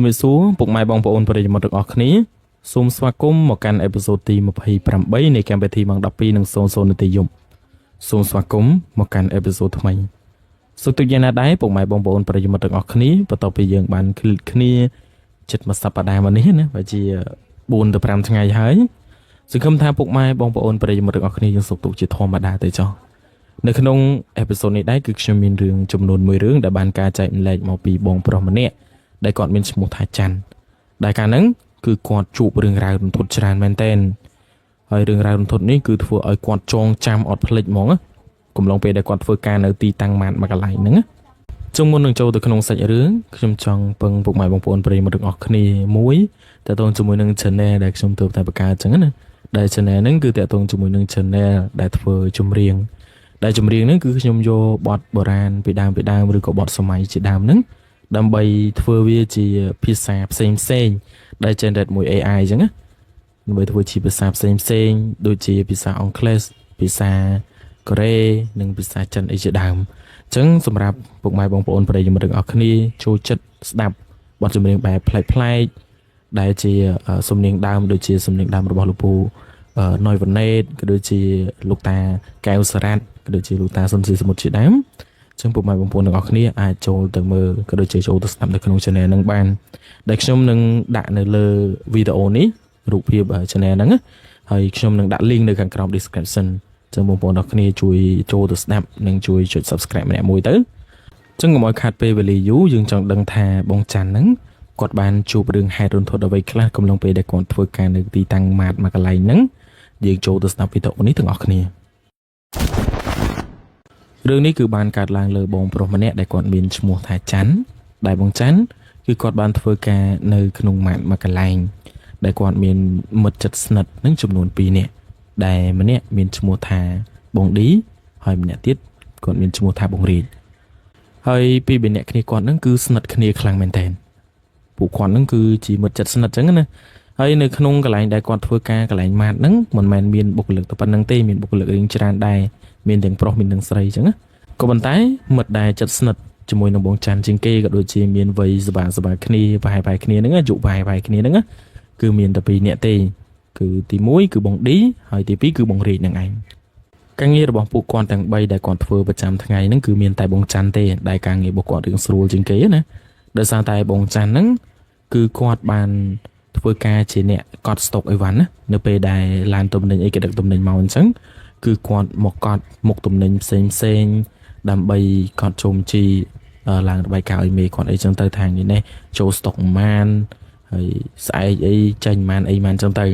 ជំរាបសួរពុកម៉ែបងប្អូនប្រិយមិត្តទាំងអស់គ្នាសូមស្វាគមន៍មកកាន់អេពីសូតទី28នៃកម្មវិធីម៉ោង 12:00 នាទីយប់សូមស្វាគមន៍មកកាន់អេពីសូតថ្មីសុខទុក្ខយ៉ាងណាដែរពុកម៉ែបងប្អូនប្រិយមិត្តទាំងអស់គ្នាបន្ទាប់ពីយើងបានឃ្លីកគ្នាចិត្តមួយសប្តាហ៍មកនេះណាបើជា4ទៅ5ថ្ងៃហើយសង្ឃឹមថាពុកម៉ែបងប្អូនប្រិយមិត្តទាំងអស់គ្នាយើងសុខទុក្ខជាធម្មតាទេចុះនៅក្នុងអេពីសូតនេះដែរគឺខ្ញុំមានរឿងចំនួន1រឿងដែលបានការចែកម្លែកមកពីបងប្រុសម្នាក់ដែលគាត់មានឈ្មោះថាច័ន្ទដែលកាលហ្នឹងគឺគាត់ជួបរឿងរ៉ាវរន្ធត់ច្រើនមែនទែនហើយរឿងរ៉ាវរន្ធត់នេះគឺធ្វើឲ្យគាត់ចងចាំអត់ភ្លេចហ្មងកំឡុងពេលដែលគាត់ធ្វើការនៅទីតាំងម៉ាតមួយកន្លែងហ្នឹងចុងមុននឹងចូលទៅក្នុងសាច់រឿងខ្ញុំចង់ពឹងពុកម៉ែបងប្អូនប្រិយមិត្តទាំងអស់គ្នាមួយតើតើជាមួយនឹង channel ដែលខ្ញុំទើបតែបង្កើតអញ្ចឹងណាដែល channel ហ្នឹងគឺតើតើជាមួយនឹង channel ដែលធ្វើចម្រៀងដែលចម្រៀងហ្នឹងគឺខ្ញុំយកបទបុរាណពីដើមឬក៏បទសម័យជាដើមហ្នឹងដើម្បីធ្វើវាជាភាសាផ្សេងដែល generate មួយ AI អញ្ចឹងណាដើម្បីធ្វើជាភាសាផ្សេងដូចជាភាសាអង់គ្លេសភាសាកូរ៉េនិងភាសាចិនអីជាដើមអញ្ចឹងសម្រាប់ពុកម៉ែបងប្អូនប្រិយមិត្តទាំងអស់គ្នាចូលចិត្តស្ដាប់បទចម្រៀងបែបប្លែកៗដែលជាសំនៀងដើមដូចជាសំនៀងដើមរបស់លោកពូណយវណេតក៏ដូចជាលោកតាកែវសារ៉ាត់ក៏ដូចជាលោកតាសុនស៊ីសមុទ្រជាដើមចឹងពុកម៉ែបងប្អូនទាំងអស់គ្នាអាចចូលទៅមើលក៏ដូចជាចូលទៅស្ដាប់នៅក្នុង channel ហ្នឹងបានដែលខ្ញុំនឹងដាក់នៅលើវីដេអូនេះរូបភាព channel ហ្នឹងហើយខ្ញុំនឹងដាក់ link នៅខាងក្រោម description ចឹងបងប្អូនទាំងអស់គ្នាជួយចូលទៅស្ដាប់និងជួយចុច subscribe ម្នាក់មួយទៅចឹងកុំឲ្យខាតពេលវេលាយូរយើងចង់ដឹងថាបងច័ន្ទហ្នឹងគាត់បានជួបរឿងហេតុរន្ធត់អ្វីខ្លះកំឡុងពេលដែលគាត់ធ្វើការនៅទីតាំងម៉ាតមួយកន្លែងហ្នឹងយើងចូលទៅស្ដាប់វីដេអូនេះទាំងអស់គ្នារឿងនេះគឺបានកើតឡើងលើបងប្រុសម្នាក់ដែលគាត់មានឈ្មោះថាច័ន្ទដែលបងច័ន្ទគឺគាត់បានធ្វើការនៅក្នុងម៉ាតមួយកន្លែងដែលគាត់មានមិត្តជិតស្និទ្ធនឹងចំនួន2នាក់ដែលម្នាក់មានឈ្មោះថាបងឌីហើយម្នាក់ទៀតគាត់មានឈ្មោះថាបងរាជហើយពីរនាក់គ្នាគាត់នឹងគឺស្និទ្ធគ្នាខ្លាំងមែនទែនពួកគាត់នឹងគឺជាមិត្តជិតស្និទ្ធចឹងណាហើយនៅក្នុងកន្លែងដែលគាត់ធ្វើការកន្លែងម៉ាតហ្នឹងមិនមែនមានបុគ្គលិកតែប៉ុណ្្នឹងទេមានបុគ្គលិករៀងច្រើនដែរមានទាំងប្រុសមានទាំងស្រីចឹងណាក៏ប៉ុន្តែមិត្តដែលជិតស្និទ្ធជាមួយនឹងបងច័ន្ទជាងគេក៏ដូចជាមានវ័យសបាគ្នាប្រហែលគ្នាហ្នឹងអាយុប្រហែលគ្នាហ្នឹងគឺមានតែ2នាក់ទេគឺទី1គឺបងឌីហើយទី2គឺបងរាជហ្នឹងឯងការងាររបស់ពួកគាត់ទាំង3ដែលគាត់ធ្វើប្រចាំថ្ងៃហ្នឹងគឺមានតែបងច័ន្ទទេដែលការងាររបស់គាត់រៀងស្រួលជាងគេណាដោយសារតែបងច័ន្ទហ្នឹងគឺគាត់បានធ្វើការជាអ្នកកត់ស្តុកអីវ៉ាន់ណានៅពេលដែលឡានទំនិញអីគេដឹកទំនិញមកអញ្ចឹងគឺគាត់មកកត់មុខទំនិញផ្សេងដើម្បីកត់ជុំជីឡើងរបាយការណ៍ឲ្យមេគាត់អីចឹងទៅថានេះនេះចូលស្តុកប៉ុន្មានហើយស្អែកអីចាញ់ប៉ុន្មានអីប៉ុន្មានចឹងទៅ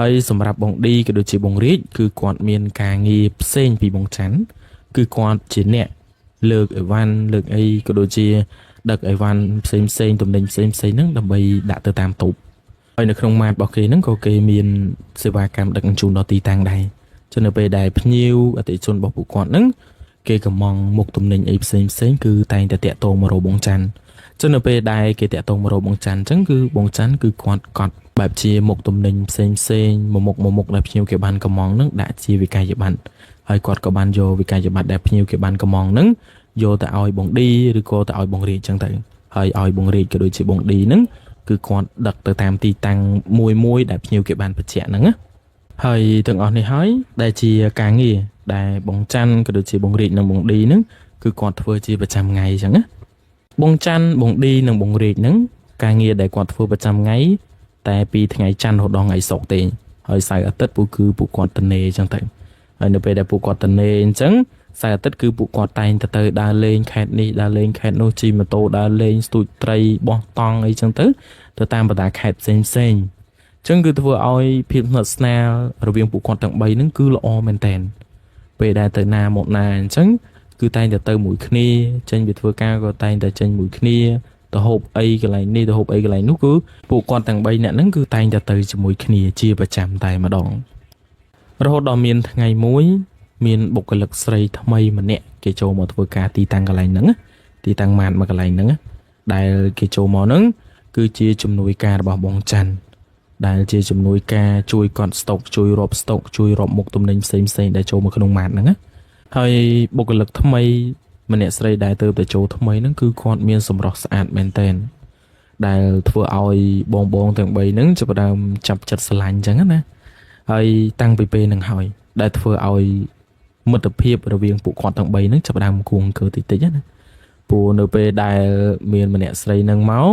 ហើយសម្រាប់បងឌីក៏ដូចជាបងរាជគឺគាត់មានការងារផ្សេងពីបងច័ន្ទគឺគាត់ជាអ្នកលើកអីវ៉ាន់លើកអីក៏ដូចជាដឹកអីវ៉ាន់ផ្សេងទំនិញផ្សេងហ្នឹងដើម្បីដាក់ទៅតាមតូបហើយនៅក្នុងម៉ាតរបស់គេហ្នឹងក៏គេមានសេវាកម្មដឹកជញ្ជូនដល់ទីតាំងដែរចឹងនៅពេលដែលភ្ញៀវអតិថិជនរបស់ពួកគាត់ហ្នឹងគេកំងមុខទំនិញអីផ្សេងគឺតែងតែតាក់ទងមករកបងច័ន្ទចឹងនៅពេលដែលគេតាក់ទងមករកបងច័ន្ទចឹងគឺបងច័ន្ទគឺគាត់កត់បែបជាមុខទំនិញផ្សេងមួយមុខដែលភ្ញៀវគេបានកំងហ្នឹងដាក់ជាវិក័យប័ណ្ណហើយគាត់ក៏បានយកវិក័យប័ណ្ណដែលភ្ញៀវគេបានកំងហ្នឹងយកទៅឲ្យបងឌីឬក៏ទៅឲ្យបងរាជចឹងទៅហើយឲ្យបងរាជក៏ដូចជាបងឌីហ្នឹងគឺគាត់ដឹកទៅតាមទីតាំងមួយដែលភ្ញៀវគេបានបញ្ជាក់ហ្នឹងណាហើយទាំងអស់នេះហើយដែលជាការងារដែលបងច័ន្ទក៏ដូចជាបងរាជនិងបងឌីហ្នឹងគឺគាត់ធ្វើជាប្រចាំថ្ងៃអញ្ចឹងណាបងច័ន្ទបងឌីនិងបងរាជហ្នឹងការងារដែលគាត់ធ្វើប្រចាំថ្ងៃតែពីថ្ងៃច័ន្ទរហូតដល់ថ្ងៃសុក្រទេហើយសៅរ៍អាទិត្យពួកគាត់ទៅនេអញ្ចឹងទៅហើយនៅពេលដែលពួកគាត់ទៅនេអញ្ចឹងសៅរ៍អាទិត្យគឺពួកគាត់តែងទៅដើរលេងខេត្តនេះដើរលេងខេត្តនោះជិះម៉ូតូដើរលេងស្ទូចត្រីបោះតង់អីចឹងទៅតាមបណ្ដាខេត្តផ្សេងចឹងគឺធ្វើឲ្យភាពស្និទ្ធស្នាលរវាងពួកគាត់ទាំង3ហ្នឹងគឺល្អមែនតើពេលដែលទៅណាមកណាអញ្ចឹងគឺតែងតែទៅមួយគ្នាចេញពីធ្វើការក៏តែងតែចេញមួយគ្នាទៅហូបអីកន្លែងនេះទៅហូបអីកន្លែងនោះគឺពួកគាត់ទាំង3នាក់ហ្នឹងគឺតែងតែទៅជាមួយគ្នាជាប្រចាំតែម្ដងរហូតដល់មានថ្ងៃមួយមានបុគ្គលិកស្រីថ្មីម្នាក់គេចូលមកធ្វើការទីតាំងកន្លែងហ្នឹងទីតាំងម៉ាតមួយកន្លែងហ្នឹងដែលគេចូលមកហ្នឹងគឺជាជំនួយការរបស់បងច័ន្ទដែលជាជំនួយការជួយកត់ស្តុកជួយរាប់ស្តុកជួយរាប់មុខទំនិញផ្សេងដែលចូលមកក្នុងម៉ាតហ្នឹងណាហើយបុគ្គលិកថ្មីម្នាក់ស្រីដែលទៅចូលថ្មីហ្នឹងគឺគាត់មានសម្រស់ស្អាតមែនទែន ដែលធ្វើឲ្យបងទាំង3ហ្នឹងចាប់ផ្ដើមចាប់ចិត្តស្រឡាញ់អញ្ចឹងណាហើយតាំងពីពេលហ្នឹងហើយដែលធ្វើឲ្យមិត្តភាពរវាងពួកគាត់ទាំង3ហ្នឹងចាប់ផ្ដើមគួងអង្គើតិចតិចណាព្រោះនៅពេលដែលមានម្នាក់ស្រីហ្នឹងមក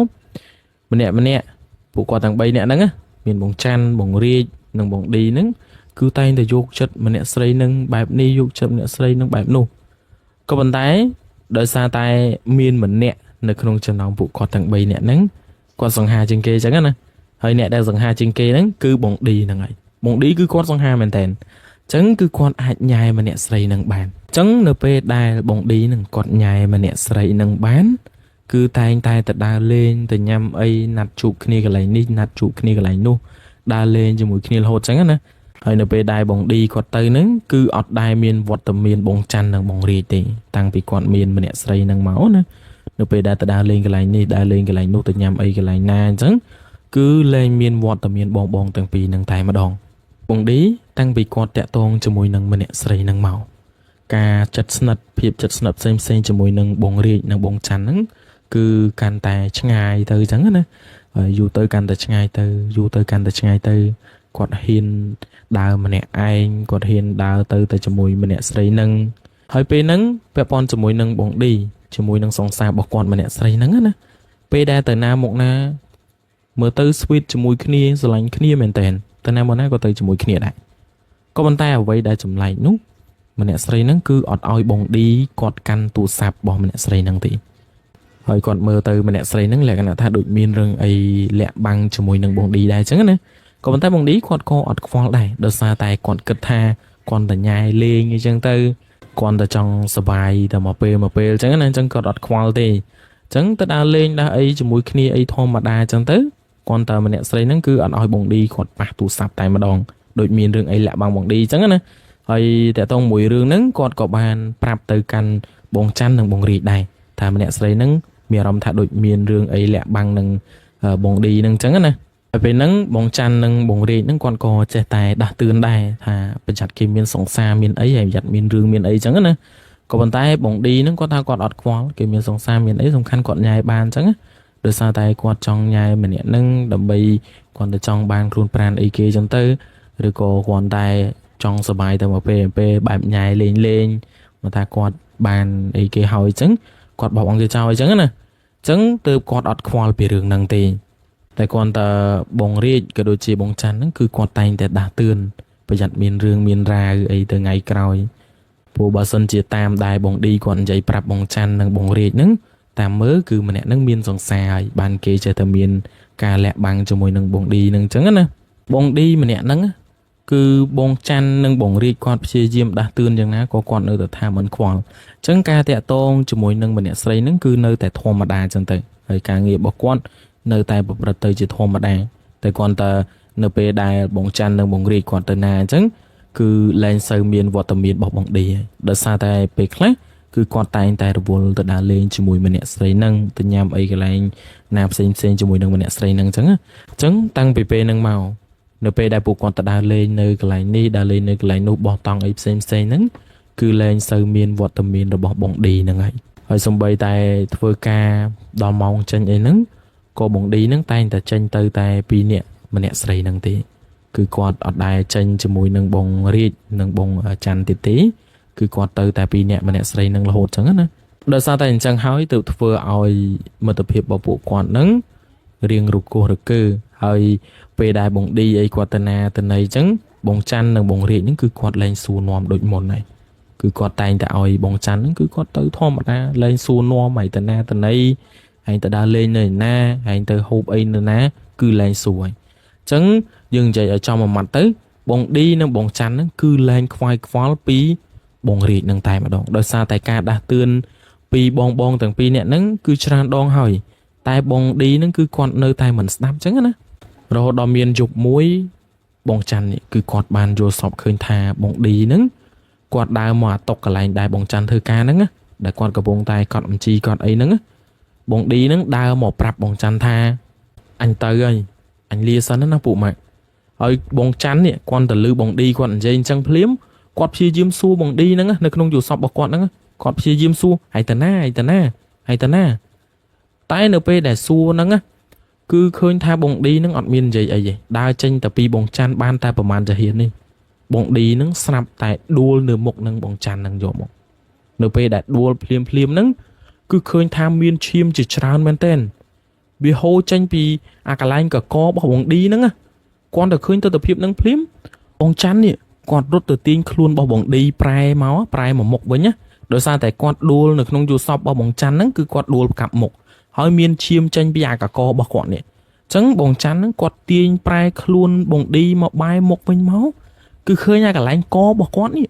ម្នាក់ពួកគាត់ទាំង3នាក់ហ្នឹងមានបងច័ន្ទបងរាជនិងបងឌីហ្នឹងគឺតែងតែយកចិត្តម្នាក់ស្រីហ្នឹងបែបនេះយកចិត្តម្នាក់ស្រីហ្នឹងបែបនោះក៏ប៉ុន្តែដោយសារតែមានម្នាក់នៅក្នុងចំណោមពួកគាត់ទាំង3នាក់ហ្នឹងគាត់សង្ហាជាងគេអញ្ចឹងណាហើយអ្នកដែលសង្ហាជាងគេហ្នឹងគឺបងឌីហ្នឹងហើយបងឌីគឺគាត់សង្ហាមែនតើអញ្ចឹងគឺគាត់អាចញ៉ែម្នាក់ស្រីហ្នឹងបានអញ្ចឹងនៅពេលដែលបងឌីហ្នឹងគាត់ញ៉ែម្នាក់ស្រីហ្នឹងបានគឺតែងតែទៅដើរលេងទៅញ៉ាំអីណាត់ជួបគ្នាកន្លែងនេះណាត់ជួបគ្នាកន្លែងនោះដើរលេងជាមួយគ្នារហូតអញ្ចឹងណាហើយនៅពេលដែលបងឌីគាត់ទៅហ្នឹងគឺអត់ដែលមានវត្តមានបងច័ន្ទនិងបងរាជទេតាំងពីគាត់មានម្នាក់ស្រីហ្នឹងមកណានៅពេលដែលទៅដើរលេងកន្លែងនេះដើរលេងកន្លែងនោះទៅញ៉ាំអីកន្លែងណាអញ្ចឹងគឺលែងមានវត្តមានបងទាំងពីរហ្នឹងតែម្ដងបងឌីតាំងពីគាត់តាក់ទងជាមួយនឹងម្នាក់ស្រីហ្នឹងមកការចិត្តស្និទ្ធភាពចិត្តស្និទ្ធផ្សេងជាមួយនឹងបងរាជនិងបងច័ន្ទហ្នឹងគឺកាន់តែឆ្ងាយទៅអញ្ចឹងណាហើយយូរទៅកាន់តែឆ្ងាយទៅយូរទៅកាន់តែឆ្ងាយទៅគាត់ហ៊ានដើរម្នាក់ឯងគាត់ហ៊ានដើរទៅជាមួយម្នាក់ស្រីហ្នឹងហើយពេលហ្នឹងពាក់ព័ន្ធជាមួយនឹងបងឌីជាមួយនឹងសង្សាររបស់គាត់ម្នាក់ស្រីហ្នឹងណាពេលដែលទៅណាមកណាមើលទៅ sweet ជាមួយគ្នាស្រឡាញ់គ្នាមែនតើទៅណាមកណាក៏ទៅជាមួយគ្នាដែរក៏ប៉ុន្តែអ្វីដែលចម្លែកនោះម្នាក់ស្រីហ្នឹងគឺអត់ឲ្យបងឌីគាត់កាន់ទូរស័ព្ទរបស់ម្នាក់ស្រីហ្នឹងទេហើយគាត់មើលទៅម្នាក់ស្រីហ្នឹងលក្ខណៈថាដូចមានរឿងអីលាក់បាំងជាមួយនឹងបងឌីដែរអញ្ចឹងណាក៏ប៉ុន្តែបងឌីគាត់ក៏អត់ខ្វល់ដែរដោយសារតែគាត់គិតថាគាត់តែញ៉ែលេងអញ្ចឹងទៅគាត់តែចង់សុបាយតែមកពេលអញ្ចឹងណាអញ្ចឹងគាត់អត់ខ្វល់ទេអញ្ចឹងទៅដើរលេងដើរអីជាមួយគ្នាអីធម្មតាអញ្ចឹងទៅគាត់តែម្នាក់ស្រីហ្នឹងគឺអត់ឲ្យបងឌីគាត់ប៉ះទូរស័ព្ទតែម្ដងដូចមានរឿងអីលាក់បាំងបងឌីអញ្ចឹងណាហើយតើតោះមួយរឿងហ្នឹងគាត់ក៏បានប្រាប់ទៅកាន់បងច័ន្ទនិងបងរាជដែរថាម្នាក់ស្រីហ្នឹងមានអារម្មណ៍ថាដូចមានរឿងអីលាក់បាំងនឹងបងឌីហ្នឹងអញ្ចឹងណាហើយពេលហ្នឹងបងច័ន្ទនិងបងរាជហ្នឹងគាត់ក៏ចេះតែដាស់តឿនដែរថាប្រយ័ត្នគេមានសង្សារមានអីហើយប្រយ័ត្នមានរឿងមានអីអញ្ចឹងណាក៏ប៉ុន្តែបងឌីហ្នឹងគាត់ថាគាត់អត់ខ្វល់គេមានសង្សារមានអីសំខាន់គាត់ញ៉ាយបានអញ្ចឹងណាដោយសារតែគាត់ចង់ញ៉ាយម្នាក់ហ្នឹងដើម្បីគាត់ទៅចង់បានខ្លួនប្រាណអីគេអញ្ចឹងទៅឬក៏គាត់តែចង់សុបាយទៅមកពេលបែបញ៉ាយលេងមកថាគាត់បានអីគេហើយអញ្ចឹងគាត់បោកអង្គគេចោលអញ្ចឹងណាអញ្ចឹងទើបគាត់អត់ខ្វល់ពីរឿងហ្នឹងទេតែគាត់តែបងរាជក៏ដូចជាបងច័ន្ទហ្នឹងគឺគាត់តែងតែដាស់តឿនប្រយ័ត្នមានរឿងមានរាវអីទៅថ្ងៃក្រោយព្រោះបើសិនជាតាមដែរបងឌីគាត់និយាយប្រាប់បងច័ន្ទនិងបងរាជហ្នឹងតាមមើលគឺម្នាក់ហ្នឹងមានសង្សារហើយបានគេចេះតែមានការលាក់បាំងជាមួយនឹងបងឌីហ្នឹងអញ្ចឹងណាបងឌីម្នាក់ហ្នឹងគឺបងច័ន្ទនិងបងរាជគាត់ព្យាយាមដាស់តឿនយ៉ាងណាក៏គាត់នៅតែថាមិនខ្វល់អញ្ចឹងការតាក់ទងជាមួយនឹងម្នាក់ស្រីហ្នឹងគឺនៅតែធម្មតាអញ្ចឹងទៅហើយការងាររបស់គាត់នៅតែប្រព្រឹត្តទៅជាធម្មតាតែគាត់តែនៅពេលដែលបងច័ន្ទនិងបងរាជគាត់ទៅណាអញ្ចឹងគឺលែងសូវមានវត្តមានរបស់បងឌីហើយដោយសារតែពេលខ្លះគឺគាត់តែងតែរវល់ទៅដើរលេងជាមួយម្នាក់ស្រីហ្នឹងទៅញ៉ាំអីកន្លែងណាផ្សេងជាមួយនឹងម្នាក់ស្រីហ្នឹងអញ្ចឹងតាំងពីពេលហ្នឹងមកនៅពេលដែលពួកគាត់ទៅដើរលេងនៅកន្លែងនេះដើរលេងនៅកន្លែងនោះបោះតង់អីផ្សេងហ្នឹងគឺលែងសូវមានវត្តមានរបស់បងឌីហ្នឹងហើយសំបីតែធ្វើការដល់ម៉ោងចេញអីហ្នឹងក៏បងឌីហ្នឹងតែងតែចេញទៅតែ2នាក់ម្នាក់ស្រីហ្នឹងទេគឺគាត់អត់ដែលចេញជាមួយនឹងបងរាជនិងបងច័ន្ទទៀតទេគឺគាត់ទៅតែ2នាក់ម្នាក់ស្រីហ្នឹងរហូតអញ្ចឹងណាដោយសារតែអញ្ចឹងហើយទើបធ្វើឲ្យមិត្តភាពរបស់ពួកគាត់ហ្នឹងរៀងរគោះរកើហើយពេលដែលបងឌីអីគាត់ទៅណាទៅណីអញ្ចឹងបងច័ន្ទនិងបងរាជហ្នឹងគឺគាត់លែងសួរនាំដូចមុនហើយគឺគាត់តែងតែឲ្យបងច័ន្ទហ្នឹងគឺគាត់ទៅធម្មតាលែងសួរនាំឲ្យទៅណាទៅណីហើយទៅដើរលេងនៅណាហើយទៅហូបអីនៅណាគឺលែងសួរហើយអញ្ចឹងយើងនិយាយឲ្យចំមួយម៉ាត់ទៅបងឌីនិងបងច័ន្ទហ្នឹងគឺលែងខ្វាយខ្វល់ពីបងរាជនឹងតែម្ដងដោយសារតែការដាស់តឿនពីបងទាំងពីរនាក់ហ្នឹងគឺច្រើនដងហើយតែបងឌីហ្នឹងគឺគាត់នៅតែមិនស្ដាប់អញ្ចឹងណារហូតដល់មានយប់មួយបងច័ន្ទនេះគឺគាត់បានយល់សពឃើញថាបងឌីហ្នឹងគាត់ដើរមកអាតុកកន្លែងដែលបងច័ន្ទធ្វើការហ្នឹងដែលគាត់កំពុងតែកត់បញ្ជីកត់អីហ្នឹងបងឌីហ្នឹងដើរមកប្រាប់បងច័ន្ទថាអញទៅហើយអញលាសិនណាពួកម៉ាក់ហើយបងច័ន្ទនេះគាត់ទៅលឺបងឌីគាត់និយាយអញ្ចឹងភ្លាមគាត់ព្យាយាមសួរបងឌីហ្នឹងនៅក្នុងយល់សពរបស់គាត់ហ្នឹងគាត់ព្យាយាមសួរហើយតាណាតែនៅពេលដែលសួរហ្នឹង cứ khơi tha bông đi nó ọt miên gì ấy đa tranh tập pi bông chan ban taประมาณ จะ hiền đi bông đi nó snap tại đua nửa một nâng bông chan nâng dỗ một nửa pe đã đua phim phim nâng cứ khơi tham miên chim chỉ tràn men tên vì hô tranh pi cả lại cả co bảo bông đi nâng á con được khơi tập phim nâng phim bông chan nè con rút từ tiên luôn bảo bông đi prai máu prai mà một với nhá đối sao tại con đua được nông du shop bảo bông chan nâng cứ con đua cặp một hỏi miên chim tranh pi cả co bảo con nè chẳng bông chan nâng con tiên prai luôn bông đi mà bay một với máu cứ khơi nha cả lại co bảo con nè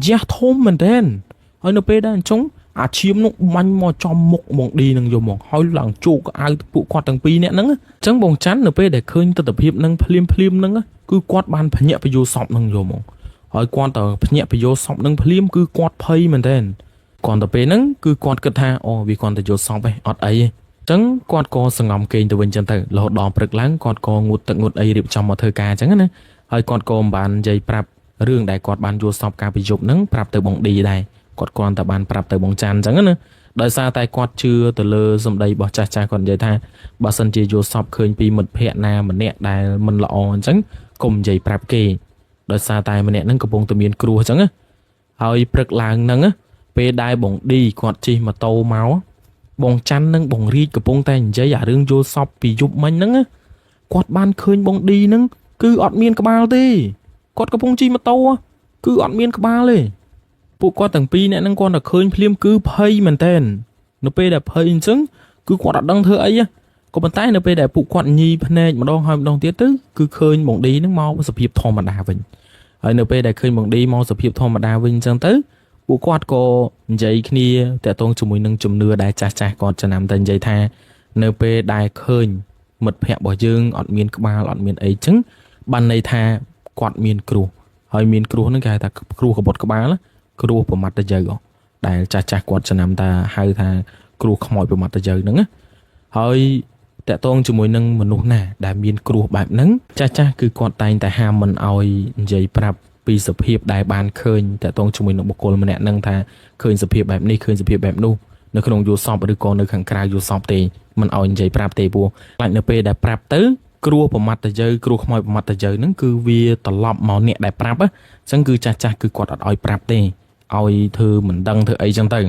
giá thôm mình tên hỏi nó pe đó chúng chim nó manh mò trong một bông đi nâng vô một hỏi lần chu có ai phụ quạt tầng pi nè nâng chẳng bông chan nó pe để khơi tập hiệp nâng phim nâng cứ quạt ban phải nhẹ phải vô sọp nâng vô một hỏi quan tờ nhẹ phải vô sọp nâng phim cứ quạt phây mình tên còn tập pe nâng cứ quạt cất tha vì con tờ vô sọp ấy ọt ấy chẳng quạt co sừng ngầm kênh từ bên chân tờ lọt đòn bực láng quạt co ngụt ấy điệp trong một thời ca chẳng á hỏi quạt co bàn dây prap riêng đại quạt ban vô sọp ca bị dục nâng prap từ bông đi đây quạt con tập ban prap từ bông chan chẳng á đời xa tay quạt chưa từ lơ dùm đây bỏ cha còn dây tha bà sân chia vô sọp khơi pi mật phẹ na mình nẹt đài mình lọ chẳng cùng dây prap kê đời xa tay mình nẹt nâng cặp bông từ miền cua chẳng á hỏi bực láng nâng á pe đai bông đi quạt chi mà tàu máu bông chăn nâng bông ri cặp bông tay giấy giả riêng vô sọp pi dục mình nâng á quạt ban khơi bông đi nâng cứ ọt miên cái bao đi quạt cặp bông chi mà tàu cứ ọt miên cái bao lên phụ quạt tầng pi nè nâng con là khơi phim cứ phây mình tên nó pe đẹp phây chứng cứ quạt đăng thơ ấy á có bàn tay nó pe đẹp phụ quạt nhi này mà đong hai đong tiết tứ cứ khơi bông đi nâng mau sập hiệp thò mà đà vinh ở nó pe đẹp khơi bông đi mau sập hiệp thò mà đà vinh chẳng tứ phụ quạt có giấy kia tại tôn chùm mùi nâng chùm nưa đài cha còn cho nằm tên giấy tha nó pe đài khơi mật hẹ bỏ dương ọt miên cái ba ọt miên ấy chứng ban này tha quạt miên cừu hơi miên cừu nó gai ta cừu của bột cái ba đó cừu của mặt ta giờ đại cha quạt cho nằm ta hai tha cừu không mọi của mặt ta giờ nữa hơi tại tôn chùm mùi nâng mình lúc nè đại miên cừu bạn nâng cha cứ quạt tay tại ham mình oi giấy prap vì sập hiệp đại ban khơi tại tôn chùm mùi nâng bọc cồn mình nè nâng tha khơi sập hiệpแบบนี้khơi sập hiệpแบบนู้nó khôngอยู่สอบหรือก่อนនៅខាងក្រៅอยู่สอบទេมันឲ្យនិយាយប្រាប់ទេពូខ្លាចនៅពេលដែលប្រាប់ទៅគ្រួប្រមាត់ទៅយើគ្រួខ្មោចប្រមាត់ទៅយើហ្នឹងគឺវាត្រឡប់មកអ្នកដែលប្រាប់អញ្ចឹងគឺចាស់គឺគាត់អត់ឲ្យប្រាប់ទេឲ្យធ្វើមិនដឹងធ្វើអីចឹងទៅ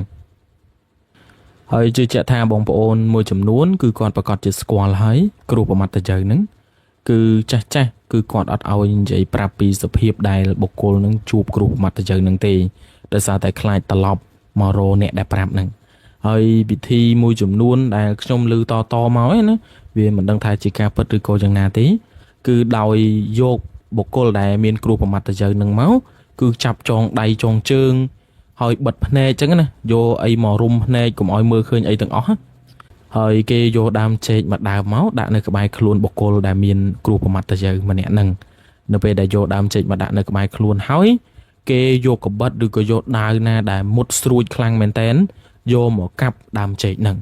ហើយជឿជាក់ថាបងប្អូនមួយចំនួនគឺគាត់ប្រកាសជាស្គាល់ហើយគ្រួប្រមាត់ទៅយើហ្នឹងគឺចាស់គឺគាត់អត់ឲ្យនិយាយប្រាប់ពីសភាពដែលបុគ្គលហ្នឹងជួបគ្រួប្រមាត់ទៅយើហ្នឹងទេដោយសារតែខ្លាចត្រឡប់មករកអ្នកដែលប្រាប់ហ្នឹងហើយវិធីមួយចំនួនដែលខ្ញុំលើតមកឯណាវាមិនដឹងថាជាការពិតឬក៏យ៉ាងណាទេគឺដោយយកបុគ្គលដែលមានគ្រូប្រមាត់ទៅយើងនឹងមកគឺចាប់ចងដៃចងជើងហើយបិទភ្នែកអញ្ចឹងណាយកអីមករុំភ្នែកកុំឲ្យមើលឃើញអីទាំងអស់ហើយគេយកដើមចេកមកដើមមកដាក់នៅក្បែរខ្លួនបុគ្គលដែលមានគ្រូប្រមាត់ទៅយើងម្នាក់ហ្នឹងនៅពេលដែលយកដើមចេកមកដាក់នៅក្បែរខ្លួនហើយគេយកកបិតឬក៏យកដាវណាដែលមុតស្រួចខ្លាំងមែនតែនយកមកកាប់ដើមចេកហ្នឹង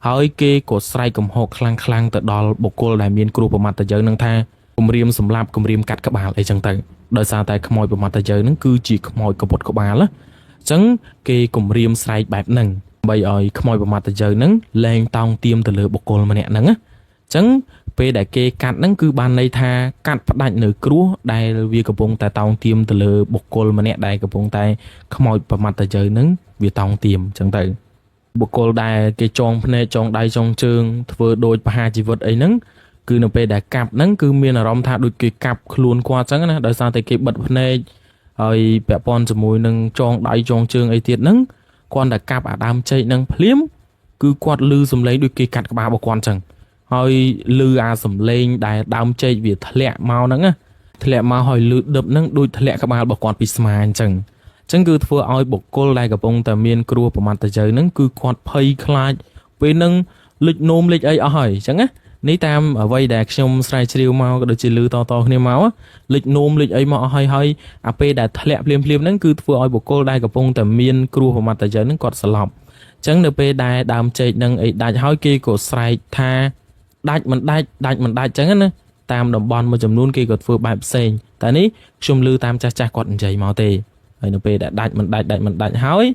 ហើយគេក៏ស្រែកកំហកខ្លាំងទៅដល់បុគ្គលដែលមានគ្រូប្រមាត់ទៅយើងនឹងថាគម្រាមសម្លាប់គម្រាមកាត់ក្បាលអីចឹងទៅដោយសារតែខ្មោចប្រមាត់ទៅយើងហ្នឹងគឺជាខ្មោចកពុតក្បាលណាអញ្ចឹងគេគម្រាមស្រែកបែបហ្នឹងដើម្បីឲ្យខ្មោចប្រមាត់ទៅយើងហ្នឹងលែងតោងទៀមទៅលើបុគ្គលម្នាក់ហ្នឹងណាអញ្ចឹងពេលដែលគេកាត់ហ្នឹងគឺបានន័យថាកាត់ផ្ដាច់នៅគ្រោះដែលវាកំពុងតែតោងទៀមទៅលើបុគ្គលម្នាក់ដែលកំពុងតែខ្មោចប្រមាត់ទៅយើងហ្នឹងវាតោងទៀមអញ្ចឹងទៅបុគ្គលដែលគេចងភ្នែកចងដៃចងជើងធ្វើដូចបហាជីវិតអីហ្នឹងគឺនៅពេលដែលកាប់ហ្នឹងគឺមានអារម្មណ៍ថាដូចគេកាប់ខ្លួនគាត់អញ្ចឹងណាដោយសារតែគេបិទភ្នែកហើយពាក់ព័ន្ធជាមួយនឹងចងដៃចងជើងអីទៀតហ្នឹងគាត់តែកាប់អាដើមចេកហ្នឹងភ្លាមគឺគាត់លឺសំឡេងដូចគេកាត់ក្បាលរបស់គាត់អញ្ចឹងហើយលឺអាសំឡេងដែលដើមចេកវាធ្លាក់មកហ្នឹងណាធ្លាក់មកហើយលឺដឹបហ្នឹងដូចធ្លាក់ក្បាលរបស់គាត់ពីស្មាអញ្ចឹងចឹងគឺធ្វើឲ្យបុគ្គលដែលកំពុងតែមានគ្រោះប្រមាថទៅហ្នឹងគឺគាត់ភ័យខ្លាចពេលហ្នឹងលិចនោមលិចអីអស់ហើយចឹងណានេះតាមអ្វីដែលខ្ញុំស្រាវជ្រាវមកក៏ដូចជាលឺតគ្នាមកលិចនោមលិចអីមកអស់ហើយអាពេលដែលធ្លាក់ភ្លាមហ្នឹងគឺធ្វើឲ្យបុគ្គលដែលកំពុងតែមានគ្រោះប្រមាថទៅហ្នឹងគាត់ស្លាប់ចឹងនៅពេលដែលដើមចេកហ្នឹងអីដាច់ហើយគេក៏ស្រែកថាដាច់មិនដាច់ចឹងណាតាមតំបន់មួយចំនួនគេក៏ធ្វើបែបផ្សេងតែនេះខ្ញុំលឺតាមចាស់គាត់និយាយមកទេហើយនៅពេលដែលដាច់មិនដាច់ហើយ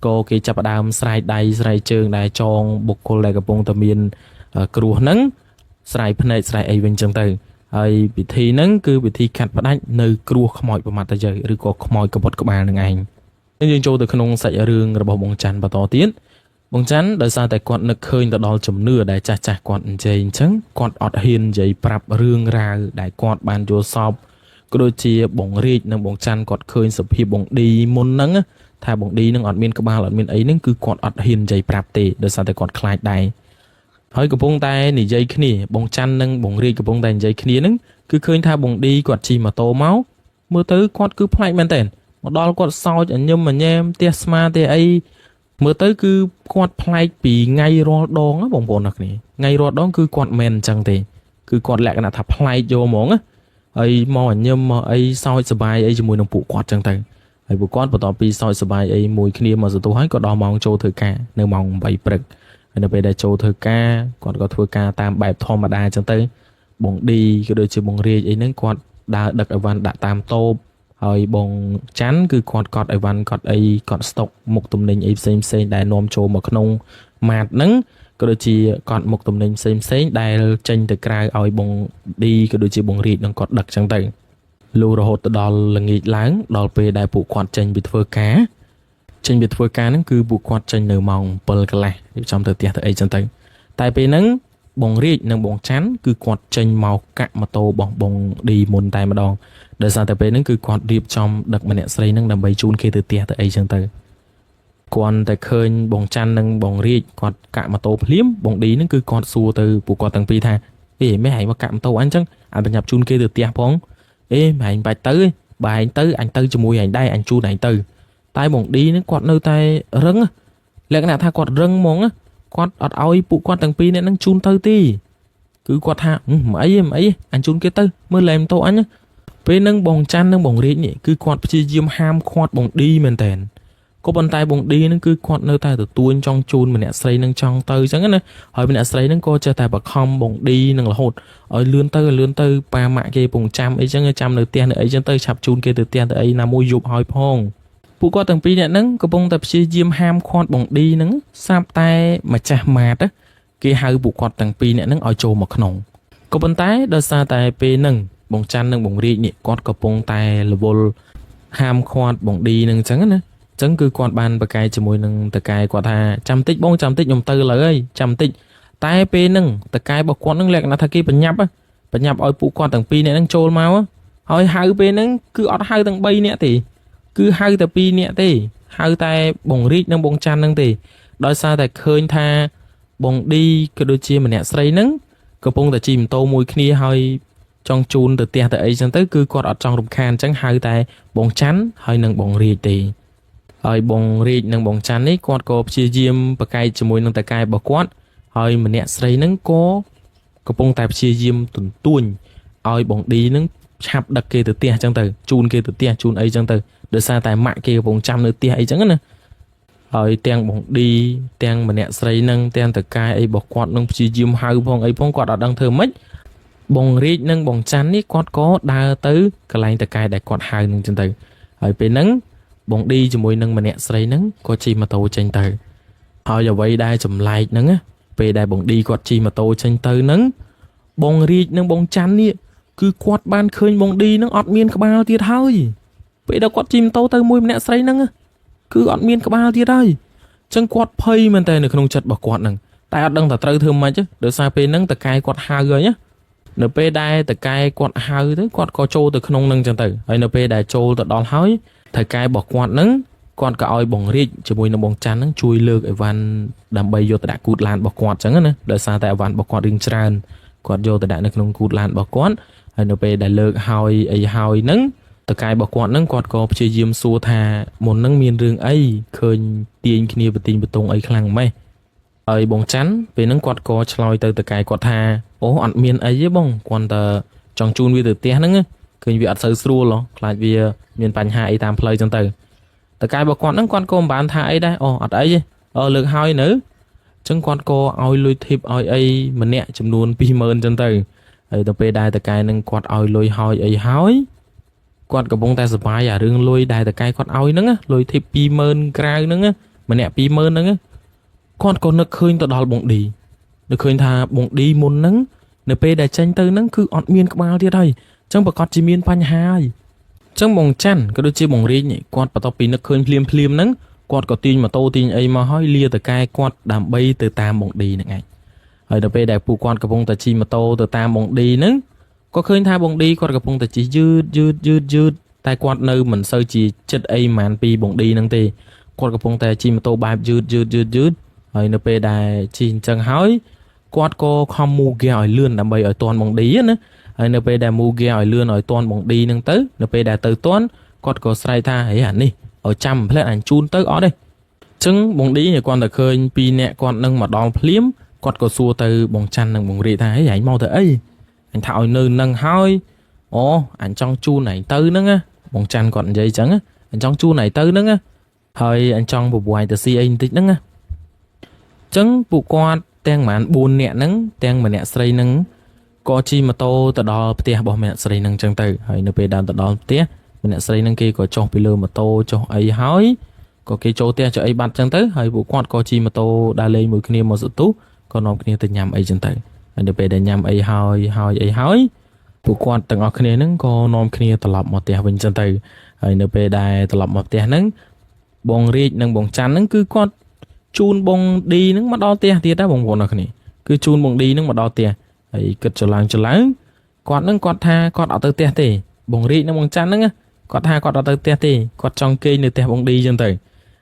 ក៏គេចាប់ផ្ដើមស្រែកដៃស្រែកជើងដែលចងបុគ្គលដែលកំពុងតែមានគ្រោះហ្នឹង ស្រ័យភ្នែកស្រ័យអីវិញចឹងទៅហើយពិធីហ្នឹងគឺពិធីកាត់ផ្ដាច់នៅគ្រោះខ្មោចប្រមាត់ទៅយើឬក៏ខ្មោចកបុតក្បាលនឹងឯងយើងចូលទៅក្នុងសាច់រឿងរបស់បងច័ន្ទបន្តទៀតបងច័ន្ទដោយសារតែគាត់នឹកឃើញទៅដល់ជំនឿដែលចាស់គាត់និយាយអញ្ចឹងគាត់អត់ហ៊ាននិយាយប្រាប់រឿងរ៉ាវដែលគាត់បានយល់សពក៏ដូចជាបងរាជនិងបងច័ន្ទគាត់ឃើញសភាពបងឌីមុនហ្នឹងថាបងឌីនឹងអត់មានក្បាលអត់មានអីហ្នឹងគឺគាត់អត់ហ៊ាននិយាយប្រាប់ទេដោយសារតែគាត់ខ្លាចដែរហើយកំពុងតែនិយាយគ្នាបងច័ន្ទនិងបងរាជកំពុងតែនិយាយគ្នាហ្នឹងគឺឃើញថាបងឌីគាត់ជិះម៉ូតូមកមើលទៅគាត់គឺប្លែកមែនតើមកដល់គាត់សោចញឹមញ៉ែមផ្ទះស្មាទេអីមើលទៅគឺគាត់ប្លែកពីថ្ងៃរាល់ដងបងប្អូនអ្នកគ្នាថ្ងៃរាល់ដងគឺគាត់មិនអញ្ចឹងទេគឺគាត់លក្ខណៈថាប្លែកយកហ្មងហើយមកញឹមមកអីសោចសប្បាយអីជាមួយនឹងពួកគាត់អញ្ចឹងទៅហើយពួកគាត់បន្ទាប់ពីសោចសប្បាយអីមួយគ្នាមកសន្ទុះហើយក៏ដល់ម៉ោងចូលធ្វើការនៅម៉ោង8ព្រឹកហើយនៅពេលដែលចូលធ្វើការគាត់ក៏ធ្វើការតាមបែបធម្មតាអញ្ចឹងទៅបងឌីក៏ដូចជាបងរាជអីហ្នឹងគាត់ដើរដឹកអីវ៉ាន់ដាក់តាមតូបហើយបងច័ន្ទគឺគាត់កត់អីវ៉ាន់កត់អីកត់ស្តុកមុខទំនិញអីផ្សេងដែលនាំចូលមកក្នុងម៉ាតហ្នឹងក៏ដូចជាកត់មុខទំនិញផ្សេងដែលចេញទៅក្រៅឲ្យបងឌីក៏ដូចជាបងរាជនឹងគាត់ដឹកចឹងទៅលុះរហូតទៅដល់ល្ងាចឡើងដល់ពេលដែលពួកគាត់ចេញពីធ្វើការហ្នឹងគឺពួកគាត់ចេញនៅម៉ោង7កន្លះរៀបចំទៅផ្ទះទៅអីចឹងទៅតែពេលហ្នឹងបងរាជនិងបងច័ន្ទគឺគាត់ចេញមកកាក់ម៉ូតូរបស់បងឌីមុនតែម្ដងដោយសារតែពេលហ្នឹងគឺគាត់រៀបចំដឹកម្នាក់ស្រីហ្នឹងដើម្បីជូនគេទៅផ្ទះទៅអីចឹងទៅគាត់តែឃើញបងច័ន្ទនិងបងរាជគាត់កាក់ម៉ូតូភ្លាមបងឌីហ្នឹងគឺគាត់សួរទៅពួកគាត់ទាំងពីរថាអេម៉ែឯងមកកាក់ម៉ូតូអញចឹងអញបញ្ញាប់ជូនគេទៅផ្ទះផងអេម៉ែឯងបាច់ទៅបើឯងទៅអញទៅជាមួយឯងដែរអញជូនឯងទៅតែបងឌីហ្នឹងគាត់នៅតែរឹងលក្ខណៈថាគាត់រឹងហ្មងគាត់អត់ឲ្យពួកគាត់ទាំងពីរនាក់ហ្នឹងជូនទៅទេគឺគាត់ថាមិនអីអញជូនគេទៅមើលលែម៉ូតូអញពេលហ្នឹងបងច័ន្ទនិងបងរាជនេះគឺគាត់ព្យាយាមហាមឃាត់បងឌីមែនតើក៏ប៉ុន្តែបងឌីហ្នឹងគឺគាត់នៅតែទទួលចង់ជូនម្នាក់ស្រីហ្នឹងចង់ទៅអញ្ចឹងណាហើយម្នាក់ស្រីហ្នឹងក៏ចេះតែបខំបងឌីនឹងរហូតឲ្យលឿនទៅប៉ាម៉ាក់គេពងចាំអីចឹងចាំនៅផ្ទះនៅអីចឹងទៅឆាប់ជូនគេទៅផ្ទះទៅអីណាមួយយប់ហើយផងពួកគាត់ទាំងពីរនាក់ហ្នឹងកំពុងតែព្យាយាមហាមឃាត់បងឌីហ្នឹងស្រាប់តែម្ចាស់ម៉ាតគេហៅពួកគាត់ទាំងពីរនាក់ហ្នឹងឲ្យចូលមកក្នុងក៏ប៉ុន្តែដោយសារតែពេលហ្នឹងបងច័ន្ទនិងបងរាជនេះគាត់កំពុងតែរវល់ហាមឃាត់បងឌីហ្នឹងអញ្ចឹងណាអញ្ចឹងគឺគាត់បានប្រកែកជាមួយនឹងតកែគាត់ថាចាំតិចបងចាំតិចខ្ញុំទៅលើហើយចាំតិចតែពេលហ្នឹងតកែរបស់គាត់ហ្នឹងលក្ខណៈថាគេបញ្ញាប់ឲ្យពួកគាត់ទាំងពីរនាក់ហ្នឹងចូលមកហើយហៅពេលហ្នឹងគឺអត់ហៅទាំង3នាក់ទេគឺហៅតែ2នាក់ទេហៅតែបងរាជនិងបងច័ន្ទហ្នឹងទេដោយសារតែឃើញថាបងឌីក៏ដូចជាម្នាក់ស្រីហ្នឹងកំពុងតែជិះម៉ូតូមួយគ្នាហើយចង់ជូនទៅផ្ទះទៅអីចឹងទៅគឺគាត់អត់ចង់រំខានអញ្ចឹងហៅតែបងច័ន្ទហើយនិងបងរាជទេហើយបងរាជនិងបងច័ន្ទនេះគាត់ក៏ព្យាយាមប្រកែកជាមួយនឹងតកែរបស់គាត់ហើយម្នាក់ស្រីហ្នឹងក៏កំពុងតែព្យាយាមទន្ទួញឲ្យបងឌីហ្នឹងឆាប់ដឹកគេទៅផ្ទះអញ្ចឹងទៅជូនគេទៅផ្ទះជូនអីចឹងទៅដោយសារតែម៉ាក់គេកំពុងចាំនៅផ្ទះអីចឹងណាហើយទាំងបងឌីទាំងម្នាក់ស្រីហ្នឹងទាំងតកែអីរបស់គាត់នឹងព្យាយាមហៅផងអីផងគាត់អត់ដឹងធ្វើម៉េចបងរាជនិងបងច័ន្ទនេះគាត់ក៏ដើរទៅកន្លែងតកែដែលគាត់ហៅនឹងចឹងទៅហើយពេលហ្នឹងបងឌីជាមួយនឹងម្នាក់ស្រីហ្នឹងក៏ជិះម៉ូតូចេញទៅហើយអ្វីដែលចម្លែកហ្នឹងពេលដែលបងឌីគាត់ជិះម៉ូតូចេញទៅហ្នឹងបងរាជនិងបងច័ន្ទនេះគឺគាត់បានឃើញបងឌីហ្នឹងអត់មានក្បាលទៀតហើយពេលដែលគាត់ជិះម៉ូតូទៅមួយម្នាក់ស្រីហ្នឹងគឺអត់មានក្បាលទៀតហើយអញ្ចឹងគាត់ភ័យមែនតើនៅក្នុងចិត្តរបស់គាត់ហ្នឹងតែអត់ដឹងថាត្រូវធ្វើម៉េចដោយសារពេលហ្នឹងតកែគាត់ហៅហើយនៅពេលដែលតកែគាត់ហៅទៅគាត់ក៏ចូលទៅក្នុងហ្នឹងអញ្ចឹងទៅហើយនៅពេលដែលចូលទៅដល់ហើយតកែរបស់គាត់ហ្នឹងគាត់ក៏ឲ្យបងរាជជាមួយនឹងបងច័ន្ទហ្នឹងជួយលើកអីវ៉ាន់ដើម្បីយកទៅដាក់គូតឡានរបស់គាត់អញ្ចឹងណាដោយសារតែអីវ៉ាន់របស់គាត់រឿងច្រើនគាត់យកទៅដាក់នៅក្នុងគូតឡានរបស់គាត់ហើយនៅពេលដែលលើកហើយអីហើយហ្នឹងតកែរបស់គាត់ហ្នឹងគាត់ក៏ព្យាយាមសួរថាមុនហ្នឹងមានរឿងអីឃើញទាញគ្នាបទិញបតុងអីខ្លាំងម៉េះហើយបងច័ន្ទពេលហ្នឹងគាត់ក៏ឆ្លើយទៅតកែគាត់ថាអូអត់មានអីទេបងគាត់តែចង់ជូនវាទៅផ្ទះហ្នឹងឃើញវាអត់សូវស្រួលខ្លាចវាមានបញ្ហាអីតាមផ្លូវចឹងទៅតកែរបស់គាត់ហ្នឹងគាត់ក៏មិនបានថាអីដែរអូអត់អីទេលើកហើយនៅអញ្ចឹងគាត់ក៏ឲ្យលុយធីបឲ្យអីម្នាក់ចំនួន 20000 ចឹងទៅហើយទៅពេលដែលតកែហ្នឹងគាត់ឲ្យលុយហើយអីហើយគាត់កំពុងតែសប្បាយអារឿងលុយដែលតកែគាត់ឲ្យហ្នឹងលុយធីប 20000 ក្រៅហ្នឹងម្នាក់ 20000 ហ្នឹងគាត់ក៏នឹកឃើញទៅដល់បងឌីនឹកឃើញថាបងឌីមុនហ្នឹង នៅពេលដែលចេញទៅហ្នឹងគឺអត់មានក្បាលទៀតហើយអញ្ចឹងប្រកាសជាមានបញ្ហាហើយអញ្ចឹងបងច័ន្ទក៏ដូចជាបងរាជនេះគាត់បន្ទាប់ពីនឹកឃើញភ្លាមហ្នឹងគាត់ក៏ទាញម៉ូតូទាញអីមកហើយលាតកែគាត់ដើម្បីទៅតាមបងឌីហ្នឹងឯងហើយដល់ពេលដែលពួកគាត់កំពុងតែជិះម៉ូតូទៅតាមបងឌីហ្នឹងក៏ឃើញថាបងឌីគាត់កំពុងតែជិះយឺតតែគាត់នៅមិនសូវជាចិត្តអីហ្មងពីបងឌីហ្នឹងទេគាត់កំពុងតែជិះម៉ូតូបែបយឺតហើយនៅពេលដែលជិះអញ្ចឹងហើយគាត់ក៏ខំមូហ្គែឲ្យលឿនដើម្បីឲ្យទាន់បងឌីណាហើយនៅពេលដែលមូហ្គែឲ្យលឿនឲ្យទាន់បងឌីហ្នឹងទៅនៅពេលដែលទៅទាន់គាត់ក៏ស្រែកថាហេអានេះឲ្យចាំផ្លែអញជូនទៅអត់ទេអញ្ចឹងបងឌីគាត់តែឃើញពីរនាក់គាត់នឹងមកដល់ភ្លាមគាត់ក៏សួរទៅបងច័ន្ទនិងបងរាជថាហេអញមកទៅអីអញថាឲ្យនៅនឹងហើយអូអញចង់ជូនឯងទៅហ្នឹងណាបងច័ន្ទគាត់និយាយអញ្ចឹងអញចង់ជូនឯងទៅហ្នឹងណាហើយអញចង់បបួយទៅស៊ីអីបន្តិចហ្នឹងណាអញ្ចឹងពួកគាត់ទាំងប្រហែល4នាក់ហ្នឹងទាំងម្នាក់ស្រីហ្នឹងក៏ជិះម៉ូតូទៅដល់ផ្ទះរបស់ម្នាក់ស្រីហ្នឹងអញ្ចឹងទៅហើយនៅពេលដល់ទៅដល់ផ្ទះម្នាក់ស្រីហ្នឹងគេក៏ចុះពីលើម៉ូតូចុះអីហើយក៏គេចូលផ្ទះចុះអីបាត់អញ្ចឹងទៅហើយពួកគាត់ក៏ជិះម៉ូតូដើរលេងមួយគ្នាមកសន្ទុះក៏នាំគ្នាទៅញ៉ាំអីអញ្ចឹងទៅហើយនៅពេលដែលញ៉ាំអីហើយពួកគាត់ទាំងអស់គ្នាហ្នឹងក៏នាំគ្នាត្រឡប់មកផ្ទះវិញអញ្ចឹងទៅហើយនៅពេលដែលត្រឡប់មកផ្ទះហ្នឹងបងរាជនិងបងច័ន្ទហ្នឹងគឺគាត់ជូនបងឌីហ្នឹងមកដល់ផ្ទះទៀតដែរបងប្អូនអរគ្នាគឺជូនបងឌីហ្នឹងមកដល់ផ្ទះហើយគិតច្រឡំគាត់ថាគាត់អត់ទៅផ្ទះទេបងរាជនិងបងច័ន្ទហ្នឹងគាត់ថាគាត់អត់ទៅផ្ទះទេគាត់ចង់គេងនៅផ្ទះបងឌីអញ្ចឹងទៅ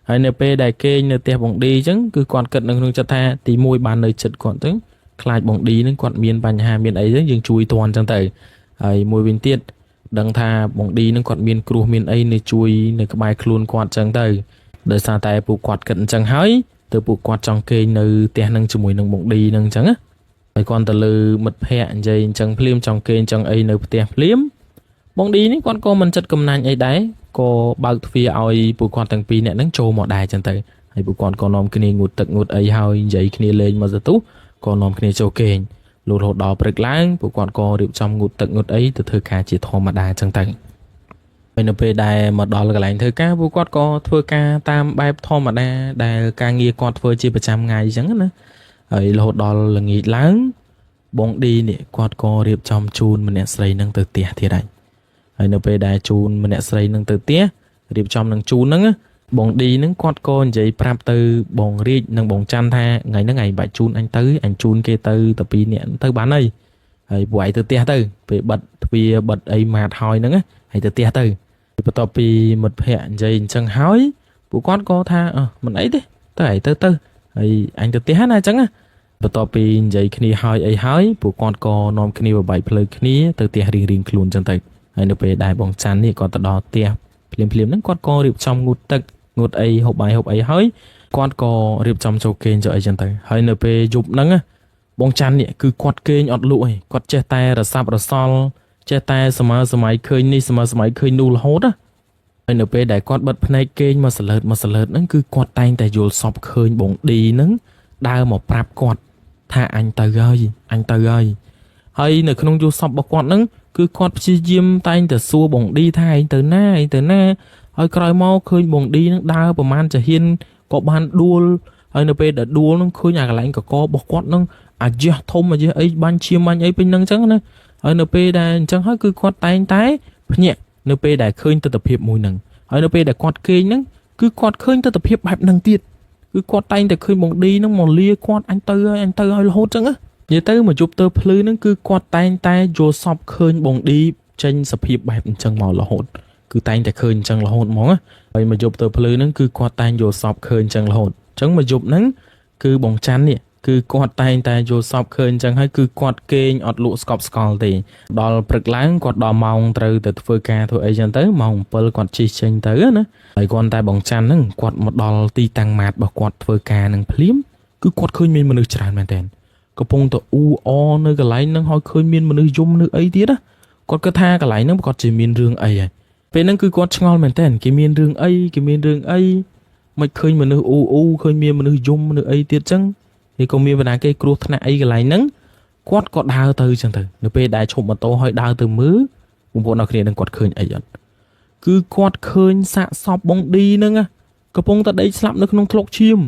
ហើយនៅពេលដែលគេងនៅផ្ទះបងឌីអញ្ចឹងគឺគាត់គិតនៅក្នុងចិត្តថាទី1បាននៅចិត្តគាត់ទៅខ្លាចបងឌីហ្នឹងគាត់មានបញ្ហាមានអីទៅយើងជួយតន់អញ្ចឹងទៅហើយមួយវិញទៀតដឹងថាបងឌីហ្នឹងគាត់មានគ្រោះមានអីនៅជួយនៅក្បែរខ្លួនគាត់អញ្ចឹងទៅដោយសារតែពួកគាត់គិតអញ្ចឹងហើយទៅពួកគាត់ចង់គេងនៅផ្ទះហ្នឹងជាមួយនឹងបងឌីហ្នឹងអញ្ចឹងណាហើយគាត់ទៅលើមិត្តភ័ក្តិនិយាយអញ្ចឹងភ្លាមចង់គេងអញ្ចឹងអីនៅផ្ទះភ្លាមបងឌីនេះគាត់ក៏មិនចិត្តកំណាញ់អីដែរក៏បើកទ្វារឲ្យពួកគាត់ទាំងពីរនាក់ហ្នឹងចូលមកដែរអញ្ចឹងទៅហើយពួកគាត់ក៏នាំគ្នាងូតទឹកងូតអីហើយនិយាយគ្នាលេងមកសន្ទុះក៏នាំគ្នាចូលគេងលុះរហូតដល់ព្រឹកឡើងពួកគាត់ក៏រៀបចំងូតទឹកងូតអីទៅធ្វើការជាធម្មតាអញ្ចឹងទៅហើយនៅពេលដែលមកដល់កន្លែងធ្វើការពួកគាត់ក៏ធ្វើការតាមបែបធម្មតាដែលការងារគាត់ធ្វើជាប្រចាំថ្ងៃអញ្ចឹងណាហើយរហូតដល់ល្ងាចឡើងបងឌីនេះគាត់ក៏រៀបចំជូនម្នាក់ស្រីនឹងទៅផ្ទះទៀតហើយនៅពេលដែលជូនម្នាក់ស្រីនឹងទៅផ្ទះរៀបចំនឹងជូនហ្នឹងបងឌីហ្នឹងគាត់ក៏និយាយប្រាប់ទៅបងរាជនិងបងច័ន្ទថាថ្ងៃហ្នឹងឯងបាច់ជូនអញទៅអញជូនគេទៅតែពីរនាក់ទៅបានហើយពួកឯងទៅផ្ទះទៅពេលបិទទ្វារបិទអីម៉ាតហើយហ្នឹងហើយទៅផ្ទះទៅបន្ទាប់ពីមិត្តភ័ក្តិនិយាយអញ្ចឹងហើយពួកគាត់ក៏ថាមិនអីទេទៅឯងទៅហើយអញទៅផ្ទះណាអញ្ចឹងបន្ទាប់ពីនិយាយគ្នាហើយពួកគាត់ក៏នាំគ្នាបបែកផ្លូវគ្នាទៅផ្ទះរៀងខ្លួនអញ្ចឹងទៅហើយនៅពេលដែលបងច័ន្ទនេះគាត់ទៅដល់ផ្ទះភ្លាមហ្នឹងគាត់ក៏រៀបចំងូតទឹកងូតអីហូបបាយហូបអីហើយគាត់ក៏រៀបចំចូលគេងចុះអីចឹងទៅហើយនៅពេលយប់ហ្នឹងបងច័ន្ទនេះគឺគាត់គេងអត់លក់ឯងគាត់ចេះតែរសាប់រសល់ចេះតែសម័យឃើញនេះសម័យឃើញនោះរហូតហើយនៅពេលដែលគាត់បិទភ្នែកគេងមកសលើតហ្នឹងគឺគាត់តែងតែយល់សពឃើញបងឌីហ្នឹងដើរមកប្រាប់គាត់ថាអញទៅហើយនៅក្នុងយល់សពរបស់គាត់ហ្នឹងគឺគាត់ព្យាយាមតែងតែសួរបងឌីថាឯងទៅណាហើយក្រោយមកឃើញបងឌីនឹងដើរប្រហែលចាហ៊ានក៏បានដួលហើយនៅពេលដែលដួលនឹងឃើញអាកន្លែងកករបស់គាត់នឹងអាយះធំអាយះអីបាញ់ឈាមបាញ់អីពេញហ្នឹងអញ្ចឹងណាហើយនៅពេលដែលអញ្ចឹងហើយគឺគាត់តែងតែភ្ញាក់នៅពេលដែលឃើញទស្សនវិជ្ជាមួយហ្នឹងហើយនៅពេលដែលគាត់គេងហ្នឹងគឺគាត់ឃើញទស្សនវិជ្ជាបែបហ្នឹងទៀតគឺគាត់តែងតែឃើញបងឌីហ្នឹងមកលាគាត់អញទៅហើយរហូតអញ្ចឹងនិយាយទៅមកជប់ទៅភ្លឺហ្នឹងគឺគាត់តែងតែយល់សពឃើញបងឌីចេញសភាពបែបអញ្ចឹងមករហូតគឺតែងតែឃើញអញ្ចឹងរហូតហ្មងហើយមកយប់ទៅភ្លឺហ្នឹងគឺគាត់តែងយល់សពឃើញអញ្ចឹងរហូតអញ្ចឹងមកយប់ហ្នឹងគឺបងច័ន្ទនេះគឺគាត់តែងតែយល់សពឃើញអញ្ចឹងហើយគឺគាត់គេងអត់លក់ស្កប់ស្កល់ទេដល់ព្រឹកឡើងគាត់ដល់ម៉ោងត្រូវទៅធ្វើការធ្វើអីចឹងទៅម៉ោង7គាត់ជិះចេញទៅណាហើយគាត់តែបងច័ន្ទហ្នឹងគាត់មកដល់ទីតាំងម៉ាតរបស់គាត់ធ្វើការនឹងភ្លាមគឺគាត់ឃើញមានមនុស្សច្រើនមែនតើកំពុងតែអ៊ូអនៅកន្លែងហ្នឹងហើយឃើញមានមនុស្សយំមនុស្សអីទៀតណាគាត់គិតថាកន្លែងហ្នឹងប្រកាសជាមានរឿងអីហើយពេលហ្នឹងគឺគាត់ឆ្ងល់មែនតើគេមានរឿងអីមិនឃើញមនុស្សអ៊ូឃើញមានមនុស្សយំមនុស្សអីទៀតចឹងគេក៏មានបណ្ដាគេគ្រោះថ្នាក់អីកន្លែងហ្នឹងគាត់ក៏ដើរទៅចឹងទៅនៅពេលដែលឈប់ម៉ូតូហើយដើរទៅមើលបងប្អូនអរគ្នានឹងគាត់ឃើញអីអត់គឺគាត់ឃើញសាកសពបងឌីហ្នឹងកំពុងតែដេកស្លាប់នៅក្នុងថ្លុកឈាម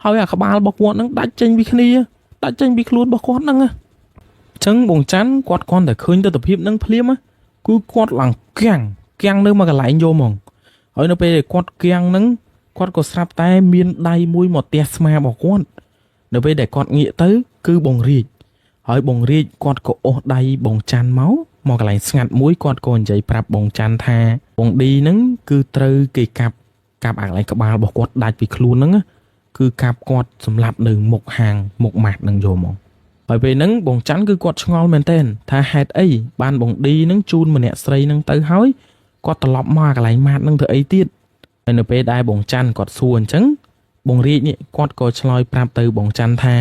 ហើយអាក្បាលរបស់គាត់ហ្នឹងដាច់ចេញពីខ្លួនរបស់គាត់ហ្នឹងអញ្ចឹ ចឹងបងច័ន្ទគាត់គ្រាន់តែឃើញទស្សនវិជ្ជានឹងភ្លាមគឺគាត់ឡើងគាំងនៅមកកន្លែងយកហ្មងហើយនៅពេលគាត់គាំងហ្នឹងគាត់ក៏ស្រាប់តែមានដៃមួយមកទះស្មារបស់គាត់នៅពេលដែលគាត់ងាកទៅគឺបងរាជហើយបងរាជគាត់ក៏អូសដៃបងច័ន្ទមកកន្លែងស្ងាត់មួយគាត់ក៏និយាយប្រាប់បងច័ន្ទថាបងឌីហ្នឹងគឺត្រូវគេកាប់អាកន្លែងក្បាលរបស់គាត់ដាច់ពីខ្លួនហ្នឹងគឺកាប់គាត់សម្លាប់នៅមុខហាងមុខម៉ាត់ហ្នឹងយកមកហើយពេលហ្នឹងបងច័ន្ទគឺគាត់ឆ្ងល់មែនទែនថាហេតុអីបានបងឌីហ្នឹងជូនម្នាក់ស្រីហ្នឹងទៅហើយគាត់ត្រឡប់មកកន្លែងម៉ាត់ហ្នឹងធ្វើអីទៀតហើយនៅពេលដែលបងច័ន្ទគាត់សួរអញ្ចឹងបងរាជនេះគាត់ក៏ឆ្លើយប្រាប់ទៅបងច័ន្ទថា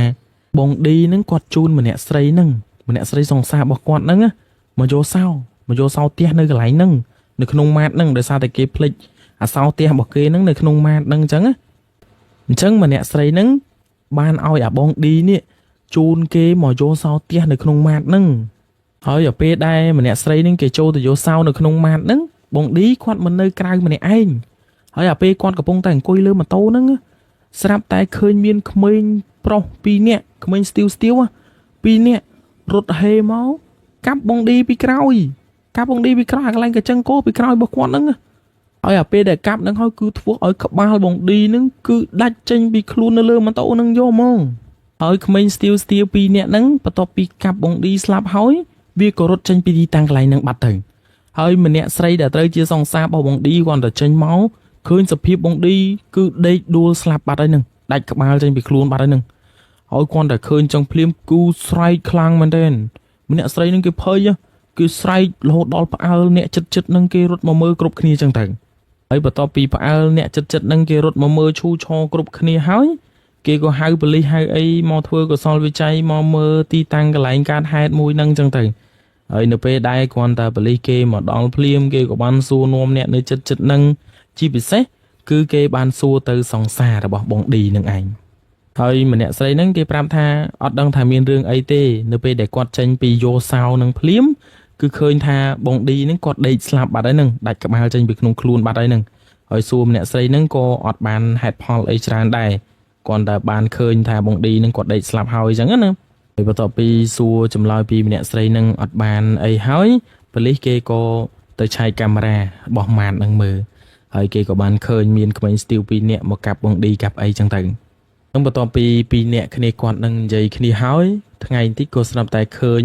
បងឌីហ្នឹងគាត់ជូនម្នាក់ស្រីហ្នឹងម្នាក់ស្រីសង្សាររបស់គាត់ហ្នឹងមកយកសោផ្ទះនៅកន្លែងហ្នឹងនៅក្នុងម៉ាតហ្នឹងដោយសារតែគេភ្លេចអាសោផ្ទះរបស់គេហ្នឹងនៅក្នុងម៉ាតហ្នឹងអញ្ចឹងម្នាក់ស្រីហ្នឹងបានឲ្យអាបងឌីនេះជូនគេមកយកសោផ្ទះនៅក្នុងម៉ាតហ្នឹងហើយដល់ពេលដែលម្នាក់ស្រីហ្នឹងគេចូលទៅយកសោនៅក្នុងម៉ាតហ្នឹងបងឌីគាត់មិននៅក្រៅម្នាក់ឯងហើយអាពេលគាត់កំពុងតែអង្គុយលើម៉ូតូហ្នឹងស្រាប់តែឃើញមានក្មេងប្រុស2នាក់ក្មេងស្ទាវ2នាក់រត់ហេមកកាប់បងឌីពីក្រោយអាកន្លែងកញ្ចឹងគោពីក្រោយរបស់គាត់ហ្នឹងហើយអាពេលដែលកាប់ហ្នឹងហើយគឺធ្វើឲ្យក្បាលបងឌីហ្នឹងគឺដាច់ចេញពីខ្លួននៅលើម៉ូតូហ្នឹងយកហ្មងហើយក្មេងស្ទាវ2នាក់ហ្នឹងបន្ទាប់ពីកាប់បងឌីស្លាប់ហើយវាក៏រត់ចេញពីទីតាំងកន្លែងហ្នឹងបាត់ទៅហើយម្នាក់ស្រីដែលត្រូវជាសង្សាររបស់បងឌីគាត់ទៅចេញមកឃើញសភាពបងឌីគឺដេកដួលស្លាប់បាត់ហើយហ្នឹងដាច់ក្បាលចេញពីខ្លួនបាត់ហើយហ្នឹងហើយគាត់តែឃើញចឹងភ្លាមគូស្រែកខ្លាំងមែនទែនម្នាក់ស្រីហ្នឹងគេភ័យគឺស្រែករហូតដល់ផ្អើលអ្នកចិត្តហ្នឹងគេរត់មកមើលគ្រប់គ្នាចឹងទៅហើយបន្ទាប់ពីផ្អើលអ្នកចិត្តហ្នឹងគេរត់មកមើលឈូឆរគ្រប់គ្នាហើយគេក៏ហៅប៉ូលីសហៅអីមកធ្វើកសលវិច័យមកមើលទីតាំងកន្លែងកើតហេតុមួយហ្នឹងចឹងទៅហើយនៅពេលដែលគ្រាន់តែប៉ូលីសគេមកដល់ភ្លាមគេក៏បានសួរនាំអ្នកនៅចិត្តហ្នឹងជាពិសេសគឺគេបានសួរទៅសង្សាររបស់បងឌីនឹងឯងហើយម្នាក់ស្រីហ្នឹងគេប្រាប់ថាអត់ដឹងថាមានរឿងអីទេនៅពេលដែលគាត់ចេញពីយោសោនឹងភ្លាមគឺឃើញថាបងឌីហ្នឹងគាត់ដេកស្លាប់បាត់ហើយហ្នឹងដាច់ក្បាលចេញពីក្នុងខ្លួនបាត់ហើយហ្នឹងហើយសួរម្នាក់ស្រីហ្នឹងក៏អត់បានហេតុផលអីច្រើនដែរគាត់តែបានឃើញថាបងឌីហ្នឹងគាត់ដេកស្លាប់ហើយអញ្ចឹងណាហើយបន្ទាប់ពីសួរចម្លើយពីម្នាក់ស្រីហ្នឹងអត់បានអីហើយប៉ូលីសគេក៏ទៅឆែកកាមេរ៉ារបស់ម៉ាតហ្នឹងមើលហើយគេក៏បានឃើញមានក្មេងស្ទាវ2នាក់មកកាប់បងឌីកាប់អីចឹងទៅនឹងបន្ទាប់ពី2នាក់គ្នាគាត់នឹងនិយាយគ្នាហើយថ្ងៃបន្តិចក៏ស្រាប់តែឃើញ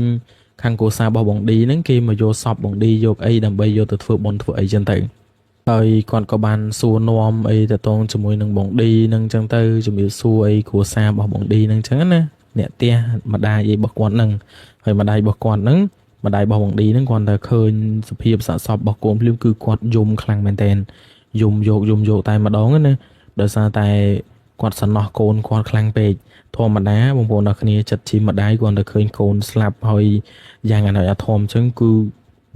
ខាងកូសារបស់បងឌីហ្នឹងគេមកយកសពបងឌីយកអីដើម្បីយកទៅធ្វើបុណ្យធ្វើអីចឹងទៅហើយគាត់ក៏បានសួរនាំអីទៅតងជាមួយនឹងបងឌីហ្នឹងចឹងទៅជំរាបសួរអីគ្រួសាររបស់បងឌីហ្នឹងចឹងណាអ្នកផ្ទះម្ដាយអីរបស់គាត់ហ្នឹងហើយម្ដាយរបស់គាត់ហ្នឹងម្ដាយរបស់បងឌីហ្នឹងគាត់តែឃើញសភាពសាកសពរបស់កូនភ្លាមគឺគាត់យំខ្លាំងមែនតើយំយកតែម្ដងណាដោយសារតែគាត់សំណោះកូនគាត់ខ្លាំងពេកធម្មតាបងប្អូនអ្នកគ្នាចិត្តជាម្ដាយគាត់តែឃើញកូនស្លាប់ហើយយ៉ាងណាអាធំអញ្ចឹងគឺ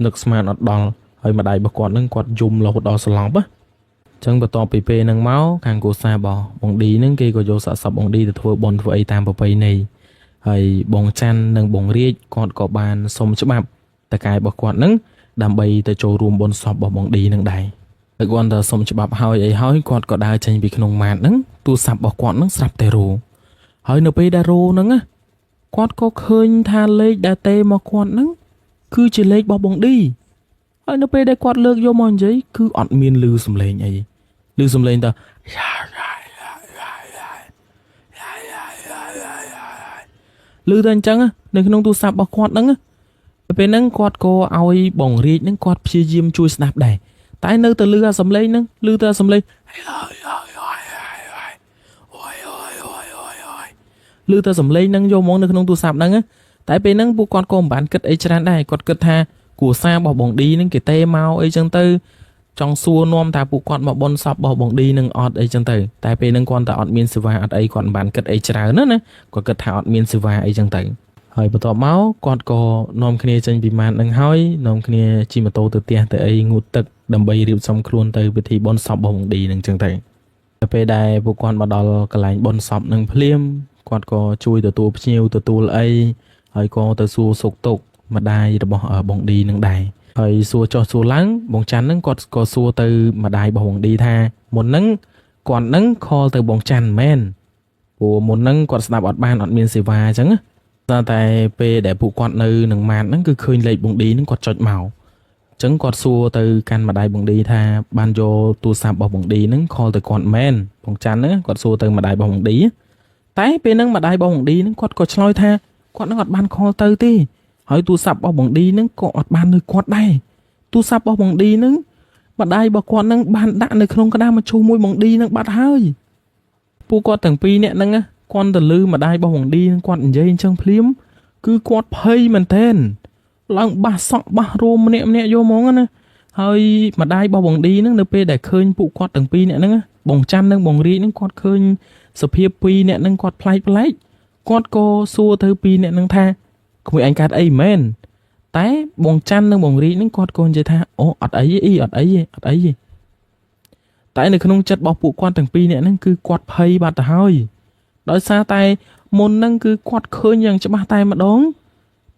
នឹកស្មានអត់ដល់ហើយម្ដាយរបស់គាត់ហ្នឹងគាត់យំរហូតដល់ស្លាប់អញ្ចឹងបន្ទាប់ពីពេលហ្នឹងមកខាងគ្រួសាររបស់បងឌីហ្នឹងគេក៏យកសាកសពបងឌីទៅធ្វើបុណ្យធ្វើអីតាមប្រពៃណីហើយបងច័ន្ទនិងបងរាជគាត់ក៏បានសុំច្បាប់តកែរបស់គាត់ហ្នឹងដើម្បីទៅចូលរួមបុណ្យសពរបស់បងឌីហ្នឹងដែរតែគាត់ទៅសុំច្បាប់ហើយអីហើយគាត់ក៏ដើរចេញពីក្នុងម៉ាតហ្នឹងទូរស័ព្ទរបស់គាត់ហ្នឹងស្រាប់តែរោហើយនៅពេលដែលរោហ្នឹងគាត់ក៏ឃើញថាលេខដែលទេមកគាត់ហ្នឹងគឺជាលេខរបស់បងឌីហើយនៅពេលដែលគាត់លើកយកមកនិយាយគឺអត់មានឮសំឡេងអីឮសំឡេងតែឮតែអញ្ចឹងនៅក្នុងទូរស័ព្ទរបស់គាត់ហ្នឹងពេលហ្នឹងគាត់ក៏ឲ្យបងរាជហ្នឹងគាត់ព្យាយាមជួយស្ដាប់ដែរតែនៅតែឮអាសំឡេងហ្នឹងឮតែសំឡេងឮតែសំឡេងហ្នឹងយកមកនៅក្នុងទូរស័ព្ទហ្នឹងតែពេលហ្នឹងពួកគាត់ក៏មិនបានគិតអីច្រើនដែរគាត់គិតថាគ្រួសាររបស់បងឌីហ្នឹងគេទេមកអីចឹងទៅចង់សួរនាំថាពួកគាត់មកបុណ្យសពរបស់បងឌីហ្នឹងអត់អីចឹងទៅតែពេលហ្នឹងគាត់តែអត់មានសេវាអត់អីគាត់មិនបានគិតអីច្រើនណាគាត់គិតថាអត់មានសេវាអីចឹងទៅហើយបន្ទាប់មកគាត់ក៏នាំគ្នាចេញពីម៉ាតហ្នឹងហើយនាំគ្នាជិះម៉ូតូទៅផ្ទះទៅអីងូតទឹកដើម្បីរៀបចំខ្លួនទៅពិធីបុណ្យសពរបស់បងឌីហ្នឹងចឹងទៅតែពេលដែលពួកគាត់មកដល់កន្លែងបុណ្យសពហ្នឹងភ្លាមគាត់ក៏ជួយទទួលភ្ញៀវទទួលអីហើយក៏ទៅសួរសុខទុក្ខម្ដាយរបស់បងឌីនឹងដែរហើយសួរចុះសួរឡើងបងច័ន្ទហ្នឹងគាត់ក៏សួរទៅម្ដាយរបស់បងឌីថាមុនហ្នឹងគាត់ហ្នឹងខលទៅបងច័ន្ទមែនព្រោះមុនហ្នឹងគាត់ស្ដាប់អត់បានអត់មានសេវាអញ្ចឹង តែពេលដែលពួកគាត់នៅនឹងម៉ាតហ្នឹងគឺឃើញលេខបងឌីហ្នឹងគាត់ចុចមកអញ្ចឹងគាត់សួរទៅកាន់ម្ដាយបងឌីថាបានយកទូរស័ព្ទរបស់បងឌីហ្នឹងខលទៅគាត់មែនបងច័ន្ទហ្នឹងគាត់សួរទៅម្ដាយរបស់បងឌីតែពេលហ្នឹងម្ដាយរបស់បងឌីហ្នឹងគាត់ក៏ឆ្លើយថាគាត់នឹងអត់បានខលទៅទេហើយទូរស័ព្ទរបស់បងឌីហ្នឹងក៏អត់បាននៅគាត់ដែរទូរស័ព្ទរបស់បងឌីហ្នឹងម្ដាយរបស់គាត់ហ្នឹងបានដាក់នៅក្នុងក្តារមឈូសមួយបងឌីហ្នឹងបាត់ហើយពួកគាត់ទាំងពីរនាក់ហ្នឹងគាត់ទៅលឺម្ដាយរបស់បងឌីហ្នឹងគាត់និយាយអញ្ចឹងភ្លាមគឺគាត់ភ័យមែនទែនឡើងបាសសក់បាសរួមម្នាក់យកហ្មងណាហើយម្ដាយរបស់បងឌីហ្នឹងនៅពេលដែលឃើញពួកគាត់ទាំងពីរនាក់ហ្នឹងបងច័ន្ទនិងបងរីកហ្នឹងគាត់ឃើញសភាពពីរនាក់ហ្នឹងគាត់ប្លែកគាត់ក៏សួរទៅពីរនាក់ហ្នឹងថាក្មួយឯងកើតអីមែនតែបងច័ន្ទនិងបងរីកហ្នឹងគាត់ក៏និយាយថាអូអត់អីទេតែនៅក្នុងចិត្តរបស់ពួកគាត់ទាំងពីរនាក់ហ្នឹងគឺគាត់ភ័យបាត់ទៅហើយដោយសារតែមុនហ្នឹងគឺគាត់ឃើញយ៉ាងច្បាស់តែម្ដង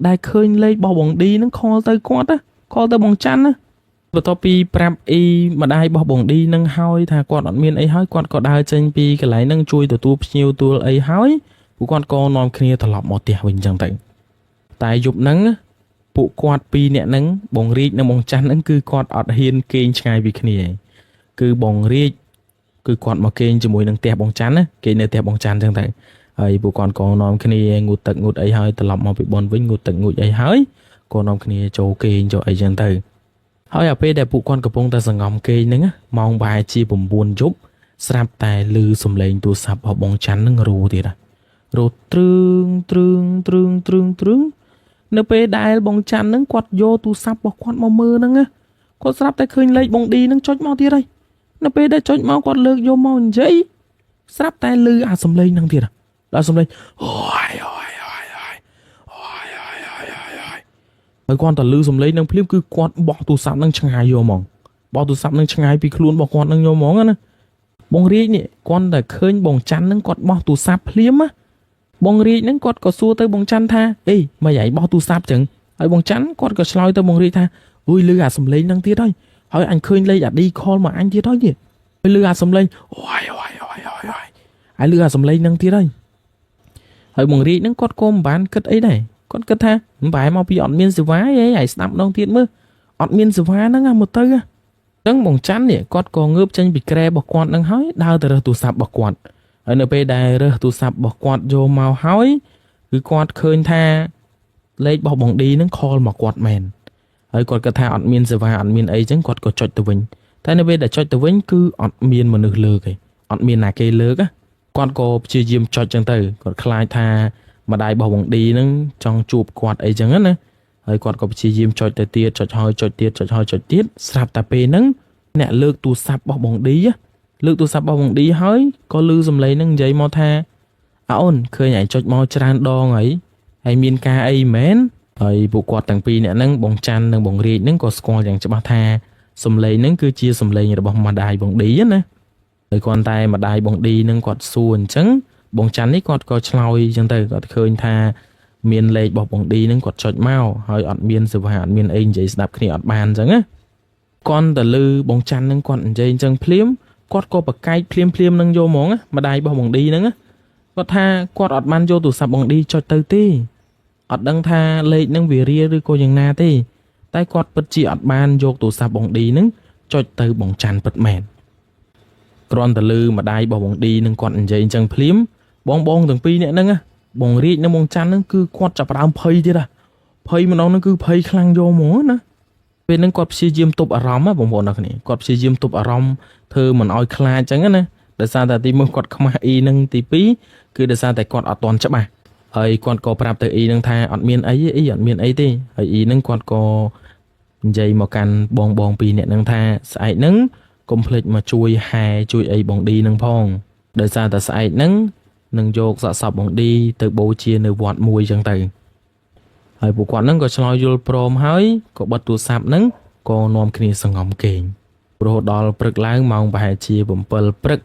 ដែលឃើញលេខរបស់បងឌីហ្នឹងខលទៅគាត់ខលទៅបងច័ន្ទបន្ទាប់ពីប្រាប់អ៊ីម្ដាយរបស់បងឌីហ្នឹងហើយថាគាត់អត់មានអីហើយគាត់ក៏ដើរចេញពីកន្លែងហ្នឹងជួយទទួលភ្ញៀវទួលអីហើយពួកគាត់ក៏នាំគ្នាត្រឡប់មកផ្ទះវិញអញ្ចឹងទៅតែយប់ហ្នឹងពួកគាត់ពីរនាក់ហ្នឹងបងរីកនិងបងច័ន្ទហ្នឹងគឺគាត់អត់ហ៊ានគេងឆ្ងាយពីគ្នាគឺបងរីកគឺគាត់មកគេងជាមួយនឹងផ្ទះបងច័ន្ទណាគេនៅផ្ទះបងច័ន្ទអញ្ចឹងទៅហើយពួកគាត់ក៏នាំគ្នាងូតទឹកងូតអីហើយត្រឡប់មកពីបនវិញងូតទឹកងូតអីហើយក៏នាំគ្នាចូលគេងចូលអីអញ្ចឹងទៅហើយអាពេលដែលពួកគាត់កំពុងតែសង្ងំគេងហ្នឹងម៉ោងប្រហែលជា9យប់ស្រាប់តែឮសំឡេងទូរស័ព្ទរបស់បងច័ន្ទហ្នឹងរោទៀតរោត្រឹងនៅពេលដែលបងច័ន្ទហ្នឹងគាត់យកទូរស័ព្ទរបស់គាត់មកមើលហ្នឹងគាត់ស្រាប់តែឃើញលេខបងឌីហ្នឹងចុចមកទៀតហើយនៅពេលដែលចុចមកគាត់លើកយកមកនិយាយស្រាប់តែឮអាសំឡេងហ្នឹងទៀតដល់សំឡេងអូយហើយគាត់ទៅឮសំឡេងហ្នឹងភ្លាមគឺគាត់បោះទូរស័ព្ទហ្នឹងឆ្ងាយយកហ្មងបោះទូរស័ព្ទហ្នឹងឆ្ងាយពីខ្លួនរបស់គាត់ហ្នឹងយកហ្មងណាបងរាជនេះគាត់តែឃើញបងច័ន្ទហ្នឹងគាត់បោះទូរស័ព្ទភ្លាមណាបងរាជហ្នឹងគាត់ក៏សួរទៅបងច័ន្ទថាអេមិនឯងបោះទូរស័ព្ទចឹងហើយបងច័ន្ទគាត់ក៏ឆ្លើយទៅបងរាជថាអុយឮអាសំឡេងហ្នឹងទៀតហើយអញឃើញលេខអាឌីខលមកអញទៀតហើយឮអាសំឡេងអូយហើយឮអាសំឡេងហ្នឹងទៀតហើយបងរាជហ្នឹងគាត់ក៏មិនបានគិតអីដែរគាត់គិតថាមិនបែរមកពីអត់មានសេវាឯងហើយស្ដាប់ម្ដងទៀតមើលអត់មានសេវាហ្នឹងមកទៅហ្នឹងបងច័ន្ទនេះគាត់ក៏ងើបចេញពីក្រែរបស់គាត់ហ្នឹងហើយដើរទៅរើសទូរស័ព្ទរបស់គាត់ហើយនៅពេលដែលរើសទូរស័ព្ទរបស់គាត់យកមកហើយគឺគាត់ឃើញថាលេខរបស់បងឌីហ្នឹងខលមកគាត់មែនហើយគាត់គិតថាអត់មានសេវាអត់មានអីចឹងគាត់ក៏ចុចទៅវិញតែនៅពេលដែលចុចទៅវិញគឺអត់មានមនុស្សលើកទេអត់មានណាគេលើកគាត់ក៏ព្យាយាមចុចចឹងទៅគាត់ខ្លាចថាម្ដាយរបស់បងឌីហ្នឹងចង់ជួបគាត់អីចឹងណាហើយគាត់ក៏ព្យាយាមចុចទៅទៀតចុចហើយចុចទៀតចុចហើយចុចទៀតស្រាប់តែពេលហ្នឹងអ្នកលើកទូរស័ព្ទរបស់បងឌីលើកទូរស័ព្ទរបស់បងឌីហើយក៏ឮសំឡេងហ្នឹងនិយាយមកថាអូនឃើញឯងចុចមកច្រើនដងហើយមានការអីមែនហើយពួកគាត់ទាំងពីរអ្នកហ្នឹងបងច័ន្ទនិងបងរាជហ្នឹងក៏ស្គាល់យ៉ាងច្បាស់ថាសំឡេងហ្នឹងគឺជាសំឡេងរបស់ម្ដាយបងឌីណាហើយគាត់តែម្ដាយបងឌីហ្នឹងគាត់សួរអញ្ចឹងបងច័ន្ទនេះគាត់ក៏ឆ្លើយអញ្ចឹងទៅគាត់ឃើញថាមានលេខរបស់បងឌីហ្នឹងគាត់ចុចមកហើយអត់មានសេវាអត់មានអីនិយាយស្ដាប់គ្នាអត់បានអញ្ចឹងណាគាត់ទៅលឺបងច័ន្ទហ្នឹងគាត់និយាយអញ្ចឹងភ្លាមគាត់ក៏ប្រកែកភ្លាមនឹងយកហ្មងម្ដាយរបស់បងឌីហ្នឹងគាត់ថាគាត់អត់បានយកទូរស័ព្ទបងឌីចុចទៅទេអត់ដឹងថាលេខហ្នឹងវារាឬក៏យ៉ាងណាទេតែគាត់ពិតជាអត់បានយកទូរស័ព្ទបងឌីហ្នឹងចុចទៅបងច័ន្ទពិតមែនគ្រាន់តែលឺម្ដាយរបស់បងឌីនឹងគាត់និយាយអញ្ចឹងភ្លាមបងទាំងពីរនាក់ហ្នឹងបងរាជនិងបងច័ន្ទហ្នឹងគឺគាត់ចាប់ផ្ដើមភ័យទៀតភ័យម្ដងហ្នឹងគឺភ័យខ្លាំងយកហ្មងណាពេលហ្នឹងគាត់ព្យាយាមទប់អារម្មណ៍បងប្អូនអរគ្នាគាត់ព្យាយាមទប់អារម្មណ៍ធ្វើមិនឲ្យខ្លាចអញ្ចឹងណាដោយសារតែទី1គាត់ខ្មាស់អ៊ីហ្នឹងទី2គឺដោយសារតែគាត់អត់ទាន់ច្បាស់ហើយគាត់ក៏ប្រាប់ទៅអ៊ីហ្នឹងថាអត់មានអីទេអ៊ីអត់មានអីទេហើយអ៊ីហ្នឹងគាត់ក៏និយាយមកកាន់បងពីរនាក់ហ្នឹងថាស្អែកហ្នឹងកុំភ្លេចមកជួយហែជួយអីបងឌីហ្នឹងផងដោយសារតែស្អែកហ្នឹងនឹងយកសាកសពបងឌីទៅបូជានៅវត្តមួយអញ្ចឹងទៅហើយពួកគាត់ហ្នឹងក៏ឆ្លើយយល់ព្រមហើយក៏បិទទូរស័ព្ទហ្នឹងក៏នាំគ្នាសង្ងំគេងរហូតដល់ព្រឹកឡើងម៉ោងប្រហែលជា7ព្រឹក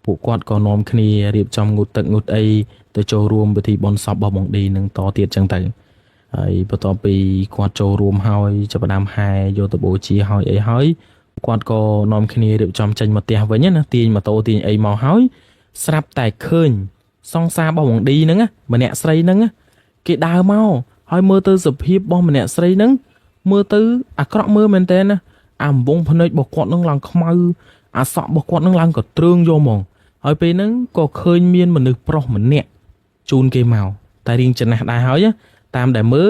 ពួកគាត់ក៏នាំគ្នារៀបចំងូតទឹកងូតអីទៅចូលរួមពិធីបុណ្យសពរបស់បងឌីនឹងតទៀតអញ្ចឹងទៅហើយបន្ទាប់ពីគាត់ចូលរួមហើយចាប់ផ្ដើមហែយកទៅបូជាហើយអីហើយគាត់ក៏នាំគ្នារៀបចំចេញមកផ្ទះវិញណាទាញម៉ូតូទាញអីមកហើយស្រាប់តែឃើញសង្សាររបស់បងឌីហ្នឹងម្នាក់ស្រីហ្នឹង គេដើរមកហើយមើលទៅសភាពរបស់ម្នាក់ស្រីហ្នឹងមើលទៅអាក្រក់មើលមែនតើណាអាអំបងភ្នែករបស់គាត់នឹងឡើងខ្មៅអាសក់របស់គាត់នឹងឡើងក៏ទ្រើងយកហ្មងហើយពេលហ្នឹងក៏ឃើញមានមនុស្សប្រុសម្នាក់ជូនគេមកតែរៀងចំណាស់ដែរហើយតាមដែលមើល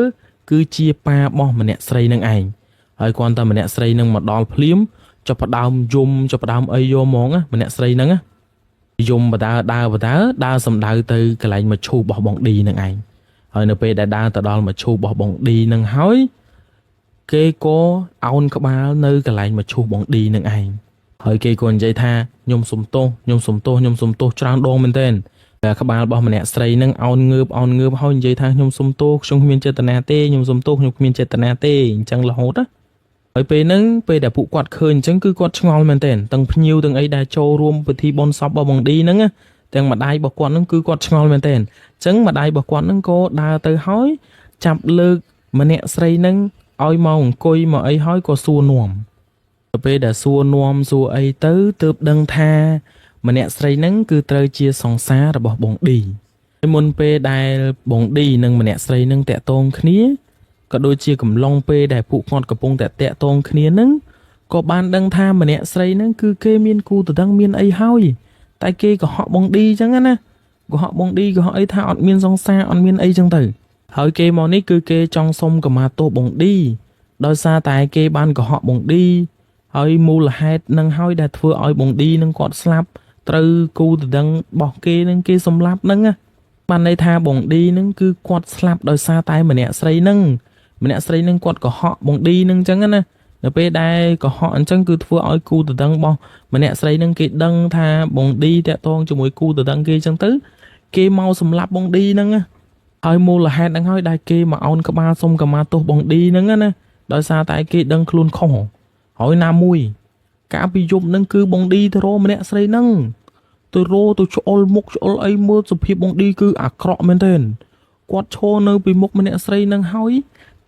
គឺជាប៉ារបស់ម្នាក់ស្រីនឹងឯងហើយគ្រាន់តែម្នាក់ស្រីនឹងមកដល់ភ្លាមចាប់ផ្ដើមយំចាប់ផ្ដើមអីយកហ្មងម្នាក់ស្រីហ្នឹងយំបដើដើរសំដៅទៅកន្លែងមឈូសរបស់បងឌីនឹងឯងហើយនៅពេលដែលដើរទៅដល់មឈូសរបស់បងឌីនឹងហើយគេក៏អោនក្បាលនៅកន្លែងមឈូសបងឌីនឹងឯងហើយគេក៏និយាយថាខ្ញុំសុំទោសច្រើនដងមែនទែនតែក្បាលរបស់ម្នាក់ស្រីនឹងអោនងើបហើយនិយាយថាខ្ញុំសុំទោសខ្ញុំគ្មានចេតនាទេខ្ញុំសុំទោសខ្ញុំគ្មានចេតនាទេអញ្ចឹងរហូតណាហើយពេលហ្នឹងពេលដែលពួកគាត់ឃើញអញ្ចឹងគឺគាត់ឆ្ងល់មែនទែនទាំងភ្ញៀវទាំងអីដែលចូលរួមពិធីបុណ្យសពរបស់បងឌីហ្នឹងទាំងម្ដាយរបស់គាត់ហ្នឹងគឺគាត់ឆ្ងល់មែនទែនអញ្ចឹងម្ដាយរបស់គាត់ហ្នឹងក៏ដើរទៅហើយចាប់លើកម្នាក់ស្រីហ្នឹងឲ្យមកអង្គុយមកអីហើយក៏សួរនាំទៅពេលដែលសួរនាំសួរអីទៅទើបដឹងថាម្នាក់ស្រីហ្នឹងគឺត្រូវជាសង្សាររបស់បងឌីហើយមុនពេលដែលបងឌីនិងម្នាក់ស្រីហ្នឹងតាក់ទងគ្នាក៏ដូចជាកំឡុងពេលដែលពួកគាត់កំពុងតែតាក់ទងគ្នាហ្នឹងក៏បានដឹងថាម្នាក់ស្រីហ្នឹងគឺគេមានគូដណ្ដឹងមានអីហើយតែគេកុហកបងឌីអញ្ចឹងណាកុហកបងឌីកុហកអីថាអត់មានសង្សារអត់មានអីអញ្ចឹងទៅហើយគេមកនេះគឺគេចង់សុំកម្មាទោសបងឌីដោយសារតែគេបានកុហកបងឌីហើយមូលហេតុនឹងហើយដែលធ្វើឲ្យបងឌីនឹងគាត់ស្លាប់ត្រូវគូដណ្ដឹងរបស់គេនឹងគេសម្លាប់ហ្នឹងណាបានន័យថាបងឌីនឹងគឺគាត់ស្លាប់ដោយសារតែម្នាក់ស្រីនឹងគាត់កុហកបងឌីនឹងអញ្ចឹងណានៅពេលដែលកុហកអញ្ចឹងគឺធ្វើឲ្យគូដណ្ដឹងរបស់ម្នាក់ស្រីនឹងគេដឹងថាបងឌីតាក់ទងជាមួយគូដណ្ដឹងគេអញ្ចឹងទៅគេមកសម្លាប់បងឌីនឹងហើយមូលហេតុហ្នឹងហើយដែលគេមកអោនក្បាលសុំកម្មាទោសបងឌីហ្នឹងណាដោយសារតែគេដឹងខ្លួនខុសហើយណាមួយកាលពីយប់ហ្នឹងគឺបងឌីទៅរកម្នាក់ស្រីហ្នឹងទៅរទៅឆ្អុលមុខឆ្អុលអីមើលសភាពបងឌីគឺអាក្រក់មែនទែនគាត់ឈរនៅពីមុខម្នាក់ស្រីហ្នឹងហើយ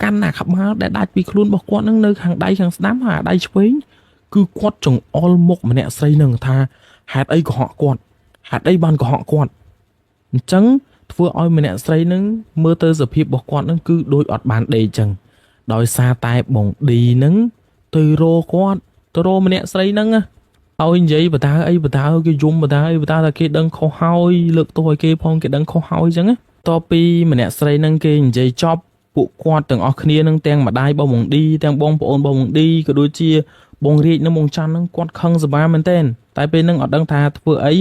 កាន់អាក្បាលដែលដាច់ពីខ្លួនរបស់គាត់ហ្នឹងនៅខាងដៃខាងស្ដាំហើយអាដៃឆ្វេងគឺគាត់ចង្អុលមុខម្នាក់ស្រីហ្នឹងថាហេតុអីកុហកគាត់ហេតុអីបានកុហកគាត់អញ្ចឹងធ្វើឲ្យម្នាក់ស្រីហ្នឹងមើលទៅសភាពរបស់គាត់ហ្នឹងគឺដូចអត់បានដេកអញ្ចឹងដោយសារតែបងឌីហ្នឹងទៅរគាត់ទៅរម្នាក់ស្រីហ្នឹងហើយនិយាយបតាអីបតាគេយំបតាអីបតាថាគេដឹងខុសហើយលើកទោសឲ្យគេផងគេដឹងខុសហើយអញ្ចឹងតពីម្នាក់ស្រីហ្នឹងគេនិយាយចប់ពួកគាត់ទាំងអស់គ្នានឹងទាំងម្ដាយរបស់បងឌីទាំងបងប្អូនរបស់បងឌីក៏ដូចជាបងរាជនិងបងច័ន្ទហ្នឹងគាត់ខឹងសម្បាមែនទែនតែពេលហ្នឹងអត់ដឹងថាធ្វើអី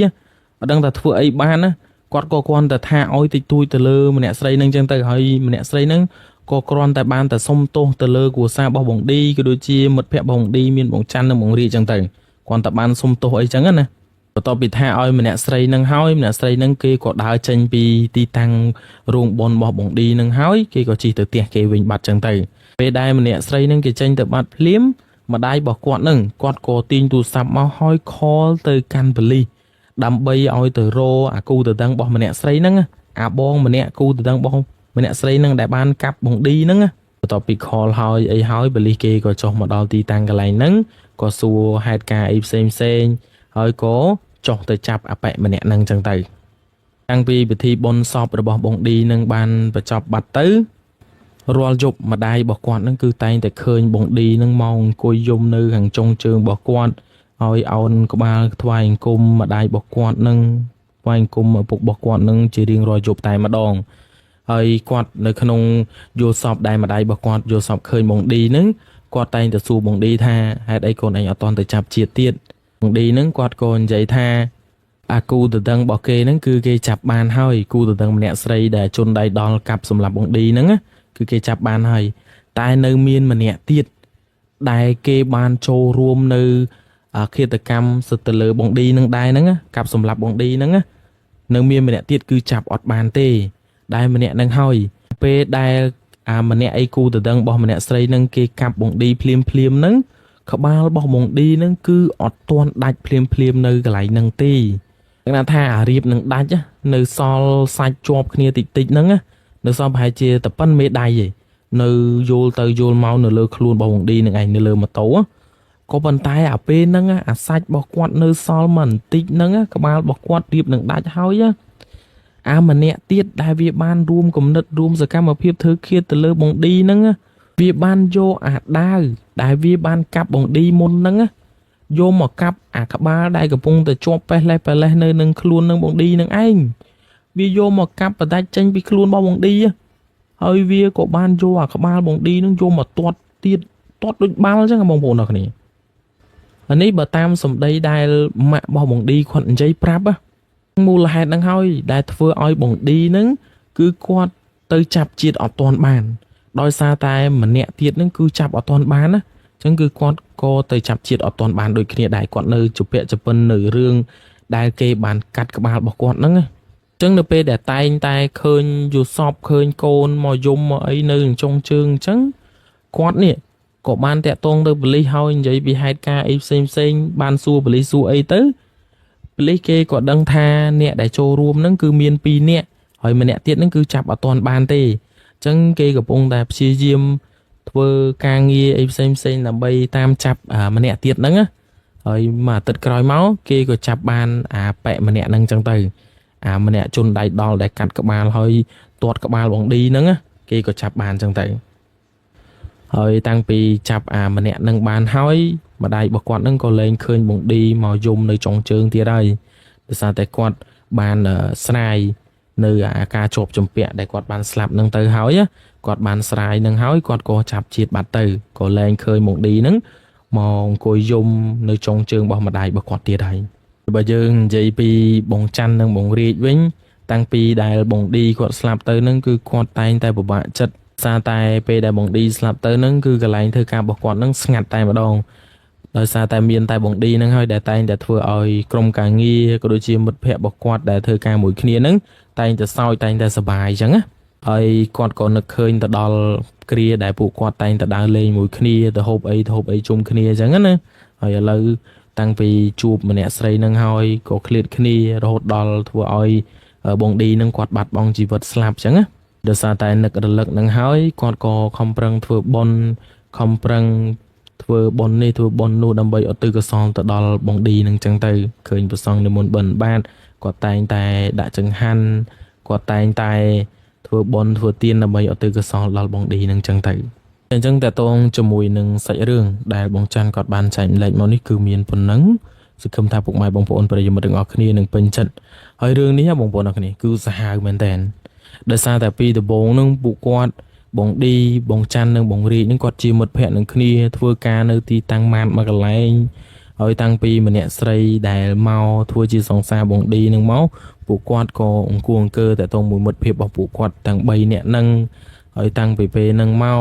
បានណាគាត់ក៏គ្រាន់តែថាឲ្យតិចតួចទៅលើម្នាក់ស្រីហ្នឹងអញ្ចឹងទៅហើយម្នាក់ស្រីហ្នឹងក៏គ្រាន់តែបានតែសុំទោសទៅលើគ្រួសាររបស់បងឌីក៏ដូចជាមិត្តភ័ក្តិរបស់បងឌីមានបងច័ន្ទនិងបងរាជអញ្ចឹងទៅគ្រាន់តែបានសុំទោសអីចឹងណាបន្ទាប់ពីថាឲ្យម្នាក់ស្រីហ្នឹងហើយម្នាក់ស្រីហ្នឹងគេក៏ដើរចេញពីទីតាំងរោងបុណ្យរបស់បងឌីហ្នឹងហើយគេក៏ជិះទៅផ្ទះគេវិញបាត់ចឹងទៅពេលដែលម្នាក់ស្រីហ្នឹងគេចេញទៅបាត់ភ្លាមម្ដាយរបស់គាត់ហ្នឹងគាត់ក៏ទាញទូរស័ព្ទមកហើយខលទៅកាន់ប៉ូលីសដើម្បីឲ្យទៅរកអាគូដណ្ដឹងរបស់ម្នាក់ស្រីហ្នឹងអាបងម្នាក់គូដណ្ដឹងរបស់ម្នាក់ស្រីហ្នឹងដែលបានកាប់បងឌីហ្នឹងបន្ទាប់ពីខលហើយអីហើយប៉ូលីសគេក៏ចុះមកដល់ទីតាំងកន្លែងហ្នឹងក៏សួរហេតុការណ៍អីផ្សេងហើយក៏ចុះទៅចាប់អបិម្នាក់ហ្នឹងចឹងទៅតាំងពីពិធីបុណ្យសពរបស់បងឌីនឹងបានបញ្ចប់បាត់ទៅរាល់យប់ម្ដាយរបស់គាត់ហ្នឹងគឺតែងតែឃើញបងឌីនឹងមកអង្គុយយំនៅខាងចុងជើងរបស់គាត់ហើយអោនក្បាលថ្វាយអង្គមម្ដាយរបស់គាត់នឹងថ្វាយអង្គមឪពុករបស់គាត់នឹងជារៀងរាល់យប់តែម្ដងហើយគាត់នៅក្នុងយល់សពដែលម្ដាយរបស់គាត់យល់សពឃើញបងឌីហ្នឹងគាត់តែងតែសួរបងឌីថាហេតុអីកូនឯងអត់តន់ទៅចាប់ជាតិទៀតបងឌីហ្នឹងគាត់ក៏និយាយថាអាគូដណ្ដឹងរបស់គេហ្នឹងគឺគេចាប់បានហើយគូដណ្ដឹងម្នាក់ស្រីដែលជន់ដៃដល់កាប់សម្លាប់បងឌីហ្នឹងគឺគេចាប់បានហើយតែនៅមានម្នាក់ទៀតដែលគេបានចូលរួមនៅឃាតកម្មសិទ្ធិទៅលើបងឌីហ្នឹងដែរហ្នឹងកាប់សម្លាប់បងឌីហ្នឹងនៅមានម្នាក់ទៀតគឺចាប់អត់បានទេដែលម្នាក់ហ្នឹងហើយពេលដែលម្នាក់អីគូដណ្ដឹងរបស់ម្នាក់ស្រីហ្នឹងគេកាប់បងឌីភ្លាមហ្នឹងក្បាលរបស់បងឌីហ្នឹងគឺអត់ទាន់ដាច់ភ្លាមនៅកន្លែងហ្នឹងទេគេថាអារៀបនឹងដាច់នៅសល់សាច់ជាប់គ្នាតិចហ្នឹងនៅសល់ប្រហែលជាតែប៉ុនមេដៃឯងនៅយល់ទៅយល់មកនៅលើខ្លួនរបស់បងឌីនឹងឯងនៅលើម៉ូតូក៏ប៉ុន្តែអាពេលហ្នឹងអាសាច់របស់គាត់នៅសល់មកបន្តិចហ្នឹងក្បាលរបស់គាត់រៀបនឹងដាច់ហើយ ម្នាក់ទៀតដែលវាបានរួមគំនិតរួមសកម្មភាពធ្វើឃាតទៅលើបងឌីហ្នឹងវាបានយកអាដាវដែលវាបានកាប់បងឌីមុនហ្នឹងយកមកកាប់អាក្បាលដែលកំពុងតែជាប់ប៉េះលេះនៅនឹងខ្លួននឹងបងឌីនឹងឯងវាយកមកកាប់បដាច់ចេញពីខ្លួនរបស់បងឌីហើយវាក៏បានយកអាក្បាលបងឌីនឹងយកមកទាត់ទៀតទាត់ដូចបាល់អញ្ចឹងបងប្អូនអរគ្នាអានេះបើតាមសម្ដីដែលម៉ាក់របស់បងឌីគាត់និយាយប្រាប់មូលហេតុហ្នឹងហើយដែលធ្វើឲ្យបងឌីហ្នឹងគឺគាត់ទៅចាប់ជាតិអត់ទាន់បានដោយសារតែម្នាក់ទៀតហ្នឹងគឺចាប់អត់ទាន់បានណាអញ្ចឹងគឺគាត់ក៏ទៅចាប់ជាតិអត់ទាន់បានដូចគ្នាដែរគាត់នៅជពាក់ជប៉ុននៅរឿងដែលគេបានកាត់ក្បាលរបស់គាត់ហ្នឹងណាអញ្ចឹងនៅពេលដែលតែងតែឃើញយល់សពឃើញកូនមកយំមកអីនៅចុងជើងអញ្ចឹងគាត់នេះក៏បានតាក់ទងទៅប៉ូលីសហើយនិយាយពីហេតុការណ៍អីផ្សេងបានសួរប៉ូលីសសួរអីទៅប៉ូលីសគេក៏ដឹងថាអ្នកដែលចូលរួមហ្នឹងគឺមាន2នាក់ហើយម្នាក់ទៀតហ្នឹងគឺចាប់អត់ទាន់បានទេអញ្ចឹងគេកំពុងតែព្យាយាមធ្វើការងារអីផ្សេងដើម្បីតាមចាប់ម្នាក់ទៀតហ្នឹងហើយមួយអាទិត្យក្រោយមកគេក៏ចាប់បានអាប៉ែម្នាក់ហ្នឹងអញ្ចឹងទៅម្នាក់ជន់ដៃដល់ដែលកាត់ក្បាលហើយទាត់ក្បាលបងឌីហ្នឹងគេក៏ចាប់បានអញ្ចឹងទៅហើយតាំងពីចាប់ម្នាក់ហ្នឹងបានហើយម្ដាយរបស់គាត់ហ្នឹងក៏លែងឃើញបងឌីមកយំនៅចុងជើងទៀតហើយដោយសារតែគាត់បានស្រាយនៅការជាប់ចម្ពាក់ដែលគាត់បានស្លាប់ហ្នឹងទៅហើយគាត់បានស្រាយហ្នឹងហើយគាត់ក៏ចាប់ជាតិបាត់ទៅក៏លែងឃើញបងឌីហ្នឹងមកអង្គុយយំនៅចុងជើងរបស់ម្ដាយរបស់គាត់ទៀតហើយបើយើងនិយាយពីបងច័ន្ទនិងបងរាជវិញតាំងពីដែលបងឌីគាត់ស្លាប់ទៅហ្នឹងគឺគាត់តែងតែពិបាកចិត្តសារតែពេលដែលបងឌីស្លាប់ទៅហ្នឹងគឺកន្លែងធ្វើការរបស់គាត់ហ្នឹងស្ងាត់តែម្ដងដោយសារតែមានតែបងឌីហ្នឹងហើយដែលតែងតែធ្វើឲ្យក្រុមការងារក៏ដូចជាមិត្តភ័ក្តិរបស់គាត់ដែលធ្វើការមួយគ្នាហ្នឹងតែងតែសោយតែងតែសប្បាយអញ្ចឹងណាហើយគាត់ក៏នឹកឃើញទៅដល់គ្រាដែលពួកគាត់តែងតែដើរលេងមួយគ្នាទៅហូបអីជុំគ្នាអញ្ចឹងណាហើយឥឡូវតាំងពីជួបម្នាក់ស្រីហ្នឹងហើយក៏ឃ្លាតគ្នារហូតដល់ធ្វើឲ្យបងឌីហ្នឹងគាត់បាត់បង់ជីវិតស្លាប់អញ្ចឹងណាដោយសារតែនឹករលឹកហ្នឹងហើយគាត់ក៏ខំប្រឹងធ្វើបុណ្យខំប្រឹងធ្វើបុណ្យនេះធ្វើបុណ្យនោះដើម្បីឧទ្ទិសកុសលទៅដល់បងឌីហ្នឹងអញ្ចឹងទៅឃើញព្រះសង្ឃនិមន្តបិណ្ឌបាតគាត់តែងតែដាក់ចង្ហាន់គាត់តែងតែធ្វើបុណ្យធ្វើទានដើម្បីឧទ្ទិសកុសលដល់បងឌីហ្នឹងអញ្ចឹងទៅអញ្ចឹងតើតងជាមួយនឹងសាច់រឿងដែលបងច័ន្ទគាត់បានចែកម្លែកមកនេះគឺមានប៉ុណ្ណឹងសង្ឃឹមថាពុកម៉ែបងប្អូនប្រិយមិត្តទាំងអស់គ្នានឹងពេញចិត្តហើយរឿងនេះបងប្អូនអរគ្នាគឺសាហាវមែនតើដោយសារតែពីដំបូងហ្នឹងពួកគាត់បងឌីបងច័ន្ទនិងបងរាជហ្នឹងគាត់ជាមិត្តភ័ក្តិនឹងគ្នាធ្វើការនៅទីតាំងម៉ាតមួយកន្លែងហើយតាំងពីម្នាក់ស្រីដែលមកធ្វើជាសង្សារបងឌីនឹងមកពួកគាត់ក៏អង្គអង្គើតែតមួយមិត្តភាពរបស់ពួកគាត់ទាំង3នាក់ហ្នឹងហើយតាំងពីពេលហ្នឹងមក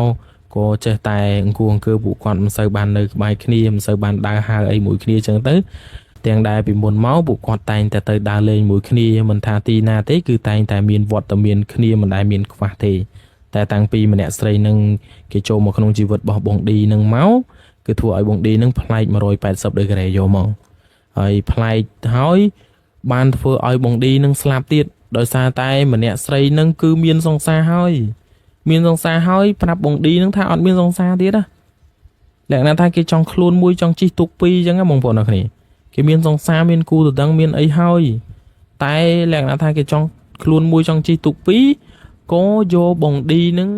ក៏ចេះតែអង្គអង្គើពួកគាត់មិនសូវបាននៅក្បែរគ្នាមិនសូវបានដើរហើរអីមួយគ្នាចឹងទៅទាំងដែលពីមុនមកពួកគាត់តែងតែទៅដើរលេងមួយគ្នាមិនថាទីណាទេគឺតែងតែមានវត្តមានគ្នាមិនដែលមានខ្វះទេតែតាំងពីម្នាក់ស្រីនឹងគេចូលមកក្នុងជីវិតរបស់បងឌីនឹងមកគឺធ្វើឲ្យបងឌីនឹងប្លែក180ដឺក្រេយកមកហើយប្លែកហើយបានធ្វើឲ្យបងឌីនឹងស្លាប់ទៀតដោយសារតែម្នាក់ស្រីនឹងគឺមានសង្សារហើយប្រាប់បងឌីនឹងថាអត់មានសង្សារទៀតណាលក្ខណៈថាគេចង់ខ្លួនមួយចង់ជិះទូកពីរអញ្ចឹងណាបងប្អូនអរគ្នាគេមានសង្សារមានគូដណ្ដឹងមានអីហើយតែលក្ខណៈថាគេចង់ខ្លួនមួយចង់ជិះទូកពីរក៏យកបងឌីនឹង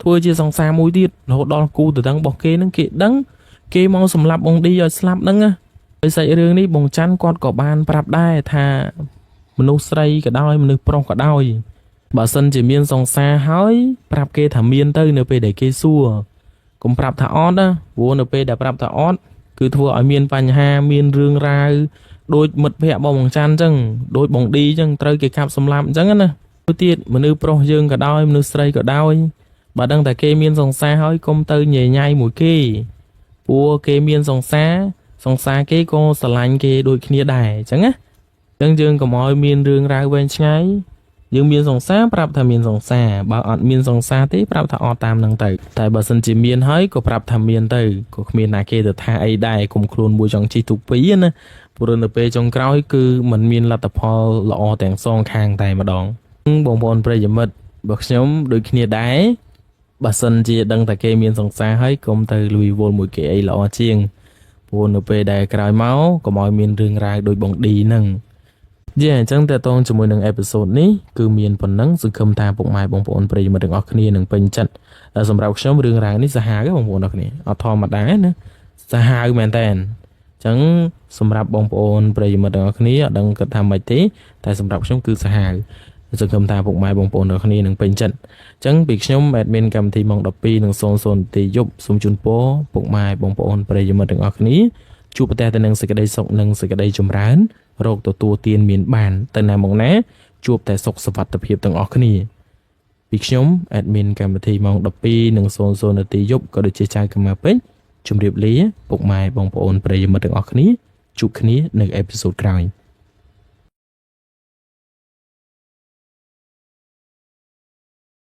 ធ្វើជាសង្សារមួយទៀតរហូតដល់គូដណ្ដឹងរបស់គេនឹងគេដឹងគេមកសម្លាប់បងឌីឲ្យស្លាប់ហ្នឹងណាហើយសាច់រឿងនេះបងច័ន្ទគាត់ក៏បានប្រាប់ដែរថាមនុស្សស្រីក៏ដោយមនុស្សប្រុសក៏ដោយបើសិនជាមានសង្សារហើយប្រាប់គេថាមានទៅនៅពេលដែលគេសួរកុំប្រាប់ថាអត់ណាព្រោះនៅពេលដែលប្រាប់ថាអត់គឺធ្វើឲ្យមានបញ្ហាមានរឿងរ៉ាវដូចមិត្តភ័ក្តិបងច័ន្ទអញ្ចឹងដូចបងឌីអញ្ចឹងត្រូវគេកាប់សម្លាប់អញ្ចឹងណាទៅទៀតមនុស្សប្រុសយើងក៏ដោយមនុស្សស្រីក៏ដោយបើដឹងតែគេមានសង្សារហើយកុំទៅញញៃមួយគេព្រោះគេមានសង្សារគេក៏ស្រឡាញ់គេដូចគ្នាដែរអញ្ចឹងណាអញ្ចឹងយើងកុំឲ្យមានរឿងរ៉ាវវែងឆ្ងាយយើងមានសង្សារប្រាប់ថាមានសង្សារបើអត់មានសង្សារទេប្រាប់ថាអត់តាមនឹងទៅតែបើសិនជាមានហើយក៏ប្រាប់ថាមានទៅក៏គ្មានណាគេទៅថាអីដែរគុំខ្លួនមួយចង់ជិះទូកពីរណាព្រោះនៅពេលចុងក្រោយគឺมันមានលទ្ធផលល្អទាំងសងខាងតែម្ដងបងប្អូនប្រិយមិត្តរបស់ខ្ញុំដូចគ្នាដែរបើសិនជាដឹងតែគេមានសង្សារហើយកុំទៅលួយវល់មួយគេអីល្អជាងព្រោះនៅពេលដែលក្រោយមកកុំឲ្យមានរឿងរ៉ាវដូចបងឌីហ្នឹងប យ៉ាអញ្ចឹងតើតងជាមួយនឹងអេពីសូតនេះគឺមានប៉ុណ្ណឹងសង្ឃឹមថាពុកម៉ែបងប្អូនប្រិយមិត្តទាំងអស់គ្នានឹងពេញចិត្តសម្រាប់ខ្ញុំរឿងរ៉ាវនេះសាហាវទេបងប្អូនអរគ្នាអត់ធម្មតាណាសាហាវមែនតើអញ្ចឹងសម្រាប់បងប្អូនប្រិយមិត្តទាំងអស់គ្នាអត់ដឹងគិតថាម៉េចទេតែសម្រាប់ខ្ញុំគឺសាហាវសង្ឃឹមថាពុកម៉ែបងប្អូនទាំងអស់គ្នានឹងពេញចិត្តអញ្ចឹងពីខ្ញុំ admin កម្មវិធីម៉ោង 12:00 នាទីយប់សូមជូនពរពុកម៉ែបងប្អូនប្រិយមិត្តទាំងអស់គ្នាជួបប្រទះតែនឹងសេចក្តីសុខនិងសេចក្តីចម្រើនរកទទួលទានមានបានទៅណាមកណាជួបតែសុខសុវត្ថិភាពទាំងអស់គ្នាពីខ្ញុំ admin កម្មវិធីម៉ោង 12:00 នាទីយប់ក៏ដូចជាចៅកម្មាពេជ្រជម្រាបលាពុកម៉ែបងប្អូនប្រិយមិត្តទាំងអស់គ្នាជួបគ្នានៅអេពីសូតក្រោយ